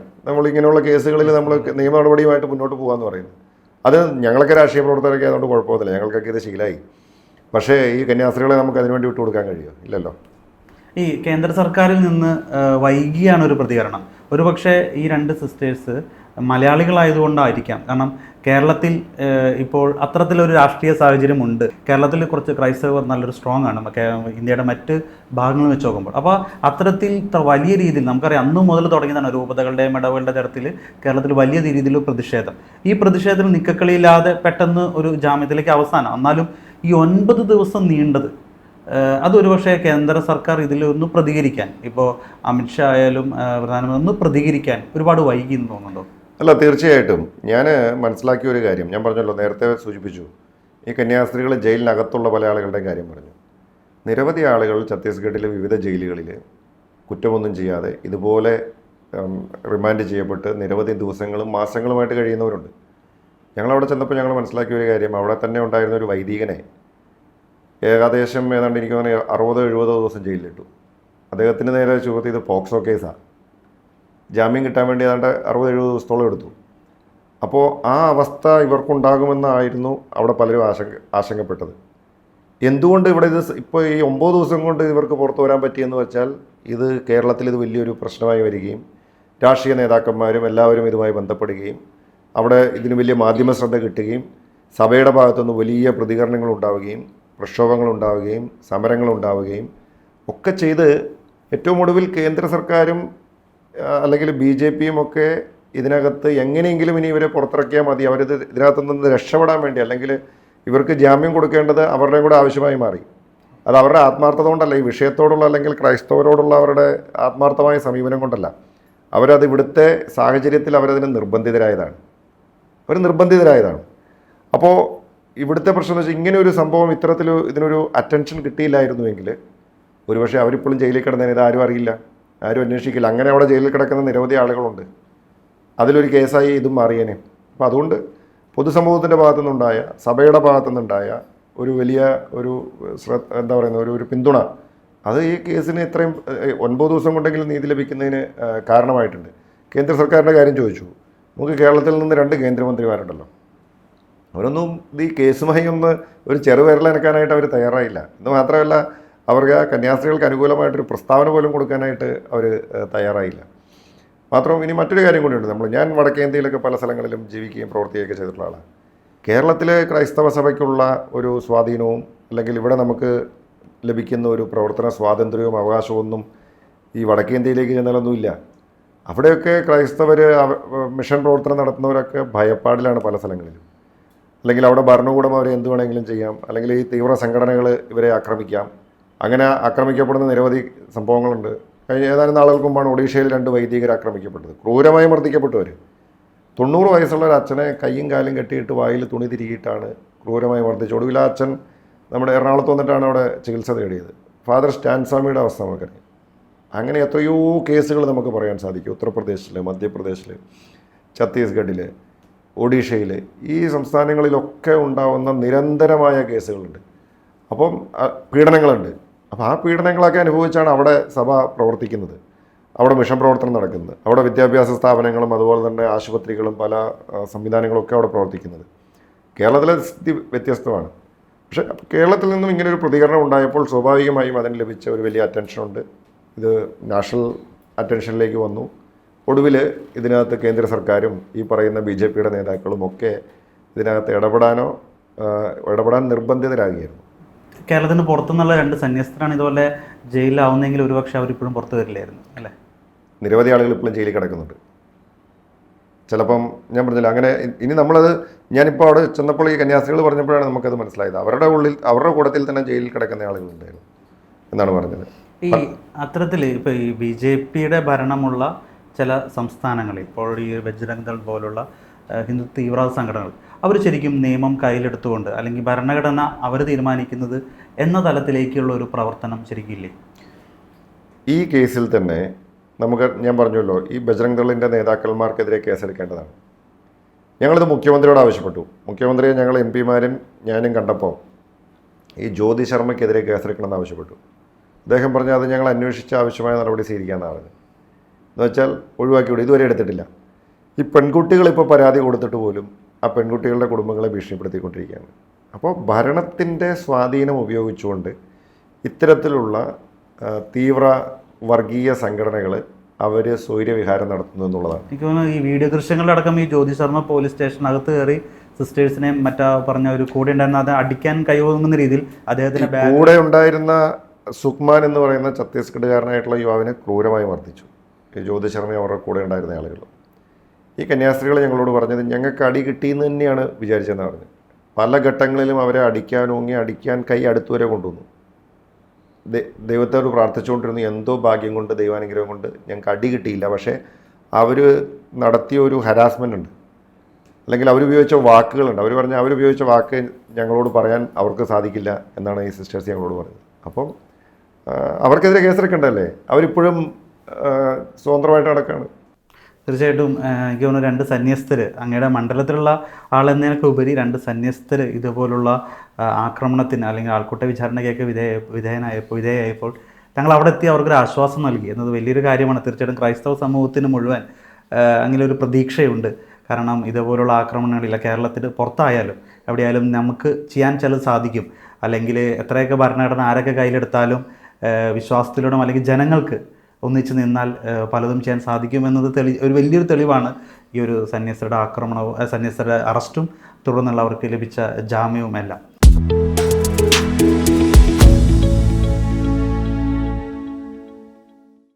ഇങ്ങനെയുള്ള കേസുകളിൽ നമ്മൾ നിയമ നടപടിയുമായിട്ട് മുന്നോട്ട് പോകാമെന്ന് പറയുന്നത്. അത് ഞങ്ങളൊക്കെ രാഷ്ട്രീയ പ്രവർത്തകരൊക്കെ അതുകൊണ്ട് കുഴപ്പമൊന്നുമില്ല, ഞങ്ങൾക്കൊക്കെ ഇത് ശീലമായി. പക്ഷേ ഈ കന്യാസ്ത്രീകളെ നമുക്ക് അതിനുവേണ്ടി വിട്ടുകൊടുക്കാൻ കഴിയുമോ? ഇല്ലല്ലോ. ഈ കേന്ദ്ര സർക്കാരിൽ നിന്ന് വൈകിയാണ് ഒരു പ്രതികരണം. ഒരുപക്ഷെ ഈ 2 സിസ്റ്റേഴ്സ് മലയാളികളായതുകൊണ്ടായിരിക്കാം. കാരണം കേരളത്തിൽ ഇപ്പോൾ അത്തരത്തിലൊരു രാഷ്ട്രീയ സാഹചര്യമുണ്ട്. കേരളത്തിൽ കുറച്ച് ക്രൈസ്തവർ നല്ലൊരു സ്ട്രോങ് ആണ് ഇന്ത്യയുടെ മറ്റ് ഭാഗങ്ങൾ വെച്ച് നോക്കുമ്പോൾ. അപ്പോൾ അത്തരത്തിൽ വലിയ രീതിയിൽ നമുക്കറിയാം അന്നു മുതൽ തുടങ്ങിയതാണ് രൂപതകളുടെയും ഇടവുകളുടെ തരത്തിൽ കേരളത്തിൽ വലിയ രീതിയിൽ പ്രതിഷേധം. ഈ പ്രതിഷേധത്തിൽ നിക്കക്കളിയില്ലാതെ പെട്ടെന്ന് ഒരു ജാമ്യത്തിലേക്ക് അവസാനം. എന്നാലും ഈ 9 ദിവസം നീണ്ടത് അതൊരു പക്ഷേ കേന്ദ്ര സർക്കാർ ഇതിലൊന്ന് പ്രതികരിക്കാൻ, ഇപ്പോൾ അമിത്ഷാ ആയാലും പ്രധാനമന്ത്രി ഒന്ന് പ്രതികരിക്കാൻ ഒരുപാട് വൈകി എന്ന് തോന്നുന്നുണ്ടോ? അല്ല, തീർച്ചയായിട്ടും. ഞാൻ മനസ്സിലാക്കിയ ഒരു കാര്യം ഞാൻ പറഞ്ഞല്ലോ, നേരത്തെ സൂചിപ്പിച്ചു. ഈ കന്യാസ്ത്രീകൾ ജയിലിനകത്തുള്ള പല ആളുകളുടെയും കാര്യം പറഞ്ഞു. നിരവധി ആളുകൾ ഛത്തീസ്ഗഡിലെ വിവിധ ജയിലുകളിൽ കുറ്റമൊന്നും ചെയ്യാതെ ഇതുപോലെ റിമാൻഡ് ചെയ്യപ്പെട്ട് നിരവധി ദിവസങ്ങളും മാസങ്ങളുമായിട്ട് കഴിയുന്നവരുണ്ട്. ഞങ്ങളവിടെ ചെന്നപ്പോൾ ഞങ്ങൾ മനസ്സിലാക്കിയ ഒരു കാര്യം, അവിടെ തന്നെ ഉണ്ടായിരുന്ന ഒരു വൈദികനെ ഏകദേശം ഏതാണ്ട് എനിക്ക് തോന്നുന്നു 60-70 ദിവസം ജയിലിലിട്ടു. അദ്ദേഹത്തിന് നേരെ ചുമത്തി ഇത് പോക്സോ കേസാണ്. ജാമ്യം കിട്ടാൻ വേണ്ടി ഏതാണ്ട് 60-70 ദിവസത്തോളം എടുത്തു. അപ്പോൾ ആ അവസ്ഥ ഇവർക്കുണ്ടാകുമെന്നായിരുന്നു അവിടെ പലരും ആശങ്കപ്പെട്ടത്. എന്തുകൊണ്ട് ഇവിടെ ഇത് ഇപ്പോൾ ഈ 9 ദിവസം കൊണ്ട് ഇവർക്ക് പുറത്തു വരാൻ പറ്റിയെന്ന് വെച്ചാൽ ഇത് കേരളത്തിൽ ഇത് വലിയൊരു പ്രശ്നമായി വരികയും രാഷ്ട്രീയ നേതാക്കന്മാരും എല്ലാവരും ഇതുമായി ബന്ധപ്പെടുകയും അവിടെ ഇതിന് വലിയ മാധ്യമ ശ്രദ്ധ കിട്ടുകയും സഭയുടെ ഭാഗത്തുനിന്ന് വലിയ പ്രതികരണങ്ങൾ ഉണ്ടാവുകയും പ്രക്ഷോഭങ്ങൾ ഉണ്ടാവുകയും സമരങ്ങൾ ഉണ്ടാവുകയും ഒക്കെ ചെയ്ത് ഏറ്റവും ഒടുവിൽ കേന്ദ്ര സർക്കാരും അല്ലെങ്കിൽ BJPയും ഒക്കെ ഇതിനകത്ത് എങ്ങനെയെങ്കിലും ഇനി ഇവരെ പുറത്തിറക്കിയാൽ മതി, അവരിത് ഇതിനകത്തു നിന്ന് രക്ഷപ്പെടാൻ വേണ്ടി, അല്ലെങ്കിൽ ഇവർക്ക് ജാമ്യം കൊടുക്കേണ്ടത് അവരുടെയും കൂടെ ആവശ്യമായി മാറി. അത് അവരുടെ ആത്മാർത്ഥത കൊണ്ടല്ല, ഈ വിഷയത്തോടുള്ള അല്ലെങ്കിൽ ക്രൈസ്തവരോടുള്ള അവരുടെ ആത്മാർത്ഥമായ സമീപനം കൊണ്ടല്ല. അവരത് ഇവിടുത്തെ സാഹചര്യത്തിൽ അവരതിന് നിർബന്ധിതരായതാണ്. അപ്പോൾ ഇവിടുത്തെ പ്രശ്നം എന്ന് വെച്ചാൽ ഇങ്ങനെ ഒരു സംഭവം ഇത്തരത്തിൽ ഇതിനൊരു അറ്റൻഷൻ കിട്ടിയില്ലായിരുന്നുവെങ്കിൽ ഒരുപക്ഷെ അവരിപ്പോഴും ജയിലിൽ കിടന്നതിന് ഇത് ആരും അറിയില്ല, ആരും അന്വേഷിക്കില്ല. അങ്ങനെ അവിടെ ജയിലിൽ കിടക്കുന്ന നിരവധി ആളുകളുണ്ട്. അതിലൊരു കേസായി ഇതും മാറിയേനെ. അപ്പോൾ അതുകൊണ്ട് പൊതുസമൂഹത്തിൻ്റെ ഭാഗത്തുനിന്നുണ്ടായ, സഭയുടെ ഭാഗത്തുനിന്നുണ്ടായ ഒരു വലിയ ഒരു എന്താ പറയുന്നത് ഒരു പിന്തുണ, അത് ഈ കേസിന് ഇത്രയും 9 ദിവസം കൊണ്ടെങ്കിലും നീതി ലഭിക്കുന്നതിന് കാരണമായിട്ടുണ്ട്. കേന്ദ്ര സർക്കാരിൻ്റെ കാര്യം ചോദിച്ചു. നമുക്ക് കേരളത്തിൽ നിന്ന് 2 കേന്ദ്രമന്ത്രിമാരുണ്ടല്ലോ, അവരൊന്നും ഈ കേസുമായി ഒന്ന് ഒരു ചെറുവിരലനക്കാനായിട്ട് അവർ തയ്യാറായില്ല. എന്ന് മാത്രമല്ല അവർക്ക് ആ കന്യാസ്ത്രീകൾക്ക് അനുകൂലമായിട്ടൊരു പ്രസ്താവന പോലും കൊടുക്കാനായിട്ട് അവർ തയ്യാറായില്ല. മാത്രം ഇനി മറ്റൊരു കാര്യം കൂടിയുണ്ട്. ഞാൻ വടക്കേ ഇന്ത്യയിലൊക്കെ പല സ്ഥലങ്ങളിലും ജീവിക്കുകയും പ്രവർത്തിക്കുകയൊക്കെ ചെയ്തിട്ടുള്ള ആളാണ്. കേരളത്തിലെ ക്രൈസ്തവ സഭയ്ക്കുള്ള ഒരു സ്വാധീനവും അല്ലെങ്കിൽ ഇവിടെ നമുക്ക് ലഭിക്കുന്ന ഒരു പ്രവർത്തന സ്വാതന്ത്ര്യവും അവകാശമൊന്നും ഈ വടക്കേ ഇന്ത്യയിലേക്ക് ചെന്നാലൊന്നുമില്ല. അവിടെയൊക്കെ ക്രൈസ്തവർ മിഷൻ പ്രവർത്തനം നടത്തുന്നവരൊക്കെ ഭയപ്പാടിലാണ് പല സ്ഥലങ്ങളിലും. അല്ലെങ്കിൽ അവിടെ ഭരണകൂടം അവരെ എന്ത് വേണമെങ്കിലും ചെയ്യാം, അല്ലെങ്കിൽ ഈ തീവ്ര സംഘടനകൾ ഇവരെ ആക്രമിക്കാം. അങ്ങനെ ആക്രമിക്കപ്പെടുന്ന നിരവധി സംഭവങ്ങളുണ്ട്. കഴിഞ്ഞ ഏതാനും നാളുകൾക്ക് മുമ്പാണ് ഒഡീഷയിൽ 2 വൈദികർ ആക്രമിക്കപ്പെട്ടത്, ക്രൂരമായി മർദ്ദിക്കപ്പെട്ടവർ. 90 വയസ്സുള്ള ഒരു അച്ഛനെ കയ്യും കാലും കെട്ടിയിട്ട് വായിൽ തുണി തിരികിയിട്ടാണ് ക്രൂരമായി മർദ്ദിച്ചത്. ഒടുവിൽ ആ അച്ഛൻ നമ്മുടെ എറണാകുളത്ത് വന്നിട്ടാണ് അവിടെ ചികിത്സ തേടിയത്. ഫാദർ സ്റ്റാൻസ്വാമിയുടെ അവസ്ഥ നമുക്കറിയാം. അങ്ങനെ എത്രയോ കേസുകൾ നമുക്ക് പറയാൻ സാധിക്കും. ഉത്തർപ്രദേശിൽ, മധ്യപ്രദേശിൽ, ഛത്തീസ്ഗഡിൽ, ഒഡീഷയിൽ, ഈ സംസ്ഥാനങ്ങളിലൊക്കെ ഉണ്ടാവുന്ന നിരന്തരമായ കേസുകളുണ്ട്. അപ്പം പീഡനങ്ങളുണ്ട്. അപ്പോൾ ആ പീഡനങ്ങളൊക്കെ അനുഭവിച്ചാണ് അവിടെ സഭ പ്രവർത്തിക്കുന്നത്, അവിടെ മിഷൻ പ്രവർത്തനം നടക്കുന്നത്, അവിടെ വിദ്യാഭ്യാസ സ്ഥാപനങ്ങളും അതുപോലെ തന്നെ ആശുപത്രികളും പല സംവിധാനങ്ങളൊക്കെ അവിടെ പ്രവർത്തിക്കുന്നത്. കേരളത്തിലെ സ്ഥിതി വ്യത്യസ്തമാണ്. പക്ഷേ കേരളത്തിൽ നിന്നും ഇങ്ങനൊരു പ്രതികരണം ഉണ്ടായപ്പോൾ സ്വാഭാവികമായും അതിന് ലഭിച്ച ഒരു വലിയ അറ്റൻഷനുണ്ട്. ഇത് നാഷണൽ അറ്റൻഷനിലേക്ക് വന്നു. ഒടുവിൽ ഇതിനകത്ത് കേന്ദ്ര സർക്കാരും ഈ പറയുന്ന BJPയുടെ നേതാക്കളും ഒക്കെ ഇതിനകത്ത് ഇടപെടാൻ നിർബന്ധിതരാകുകയായിരുന്നു. കേരളത്തിന് പുറത്തുനിന്നുള്ള 2 സന്യസ്തരാണ് ഇതുപോലെ ജയിലിലാവുന്നെങ്കിൽ ഒരുപക്ഷെ അവരിപ്പോഴും പുറത്തു വരില്ലായിരുന്നു അല്ലേ? നിരവധി ആളുകൾ ഇപ്പോഴും ജയിലിൽ കിടക്കുന്നുണ്ട്. ചിലപ്പം ഞാൻ പറഞ്ഞില്ല അങ്ങനെ. ഇനി നമ്മളത് ഞാനിപ്പോൾ അവിടെ ചെന്നപ്പോൾ ഈ കന്യാസ്ത്രീകൾ പറഞ്ഞപ്പോഴാണ് നമുക്കത് മനസ്സിലായത്. അവരുടെ കൂട്ടത്തിൽ തന്നെ ജയിലിൽ കിടക്കുന്ന ആളുകളുണ്ടായിരുന്നു എന്നാണ് പറഞ്ഞത്. ഈ അത്തരത്തിൽ ഇപ്പോൾ ഈ BJPയുടെ ഭരണമുള്ള ചില സംസ്ഥാനങ്ങളിൽ ഇപ്പോൾ ഈ ബജ്രംഗ് ദൾ പോലുള്ള ഹിന്ദു തീവ്രവാദ സംഘടനകൾ അവർ ശരിക്കും നിയമം കയ്യിലെടുത്തുകൊണ്ട് അല്ലെങ്കിൽ ഭരണഘടന അവർ തീരുമാനിക്കുന്നത് എന്ന തലത്തിലേക്കുള്ള ഒരു പ്രവർത്തനം ശരിക്കില്ലേ? ഈ കേസിൽ തന്നെ ഞാൻ പറഞ്ഞല്ലോ, ഈ ബജ്രംഗ് ദളിൻ്റെ നേതാക്കന്മാർക്കെതിരെ കേസെടുക്കേണ്ടതാണ്. ഞങ്ങളിത് മുഖ്യമന്ത്രിയോട് ആവശ്യപ്പെട്ടു. മുഖ്യമന്ത്രിയെ ഞങ്ങൾ MP-മാരും ഞാനും കണ്ടപ്പോൾ ഈ ജ്യോതി ശർമ്മയ്ക്കെതിരെ കേസെടുക്കണമെന്ന് ആവശ്യപ്പെട്ടു. അദ്ദേഹം പറഞ്ഞു അത് ഞങ്ങൾ അന്വേഷിച്ച് ആവശ്യമായ നടപടി സ്വീകരിക്കാമെന്നാണ് പറഞ്ഞത്. എന്നുവെച്ചാൽ ഒഴിവാക്കിവിടെ ഇതുവരെ എടുത്തിട്ടില്ല. ഈ പെൺകുട്ടികളിപ്പോൾ പരാതി കൊടുത്തിട്ട് പോലും ആ പെൺകുട്ടികളുടെ കുടുംബങ്ങളെ ഭീഷണിപ്പെടുത്തിക്കൊണ്ടിരിക്കുകയാണ്. അപ്പോൾ ഭരണത്തിൻ്റെ സ്വാധീനം ഉപയോഗിച്ചുകൊണ്ട് ഇത്തരത്തിലുള്ള തീവ്ര വർഗീയ സംഘടനകൾ അവർ സ്വൈര്യവിഹാരം നടത്തുന്നു എന്നുള്ളതാണ്. എനിക്ക് തോന്നുന്നു ഈ വീഡിയോ ദൃശ്യങ്ങളിലടക്കം ഈ ജ്യോതി ശർമ്മ പോലീസ് സ്റ്റേഷനകത്ത് കയറി സിസ്റ്റേഴ്സിനെയും പറഞ്ഞ ഒരു കൂടെ ഉണ്ടായിരുന്ന അത് അടിക്കാൻ കൈവങ്ങുന്ന രീതിയിൽ അദ്ദേഹത്തിന് കൂടെ ഉണ്ടായിരുന്ന സുക്മാൻ എന്ന് പറയുന്ന ഛത്തീസ്ഗഡുകാരനായിട്ടുള്ള യുവാവിനെ ക്രൂരമായി മർദ്ദിച്ചു. ഈ ജ്യോതി ശർമ്മ അവരുടെ കൂടെ ഉണ്ടായിരുന്ന ആളുകൾ. ഈ കന്യാസ്ത്രീകൾ ഞങ്ങളോട് പറഞ്ഞത് ഞങ്ങൾക്ക് അടി കിട്ടിയെന്ന് തന്നെയാണ് വിചാരിച്ചതെന്ന് പറഞ്ഞത്. പല ഘട്ടങ്ങളിലും അവരെ അടിക്കാൻ കൈ അടുത്തുവരെ കൊണ്ടുവന്നു. ദൈവത്തോട് പ്രാർത്ഥിച്ചുകൊണ്ടിരുന്നു. എന്തോ ഭാഗ്യം കൊണ്ട്, ദൈവാനുഗ്രഹം കൊണ്ട് ഞങ്ങൾക്ക് അടി കിട്ടിയില്ല. പക്ഷേ അവർ നടത്തിയ ഒരു ഹരാസ്മെൻ്റ് ഉണ്ട്, അല്ലെങ്കിൽ അവരുപയോഗിച്ച വാക്കുകളുണ്ട്. അവരുപയോഗിച്ച വാക്ക് ഞങ്ങളോട് പറയാൻ അവർക്ക് സാധിക്കില്ല എന്നാണ് ഈ സിസ്റ്റേഴ്സ് ഞങ്ങളോട് പറഞ്ഞത്. അപ്പം അവർക്കെതിരെ കേസെടുക്കണ്ടല്ലേ? അവരിപ്പോഴും സ്വതന്ത്രമായിട്ട് നടക്കുകയാണ്. തീർച്ചയായിട്ടും എനിക്ക് തോന്നുന്നു രണ്ട് സന്യസ്തർ, അങ്ങയുടെ മണ്ഡലത്തിലുള്ള ആളെന്നതിനൊക്കെ ഉപരി രണ്ട് സന്യസ്തർ ഇതുപോലുള്ള ആക്രമണത്തിന് അല്ലെങ്കിൽ ആൾക്കൂട്ട വിചാരണയ്ക്കൊക്കെ വിധേയമായപ്പോൾ തങ്ങൾ അവിടെ എത്തി അവർക്കൊരു ആശ്വാസം നൽകി എന്നത് വലിയൊരു കാര്യമാണ്. തീർച്ചയായിട്ടും ക്രൈസ്തവ സമൂഹത്തിന് മുഴുവൻ അങ്ങനെ ഒരു പ്രതീക്ഷയുണ്ട്. കാരണം ഇതുപോലുള്ള ആക്രമണങ്ങളില്ല, കേരളത്തിന് പുറത്തായാലും എവിടെയായാലും നമുക്ക് ചെയ്യാൻ ചിലത് സാധിക്കും. അല്ലെങ്കിൽ എത്രയൊക്കെ ഭരണഘടന ആരൊക്കെ കയ്യിലെടുത്താലും വിശ്വാസത്തിലൂടെ അല്ലെങ്കിൽ ജനങ്ങൾക്ക് ഒന്നിച്ച് നിന്നാൽ പലതും ചെയ്യാൻ സാധിക്കുമെന്നത് ഒരു വലിയൊരു തെളിവാണ് ഈ ഒരു സന്യസ്തരുടെ ആക്രമണവും സന്യസ്തരുടെ അറസ്റ്റും തുടർന്നുള്ള അവർക്ക് ലഭിച്ച ജാമ്യവുമെല്ലാം.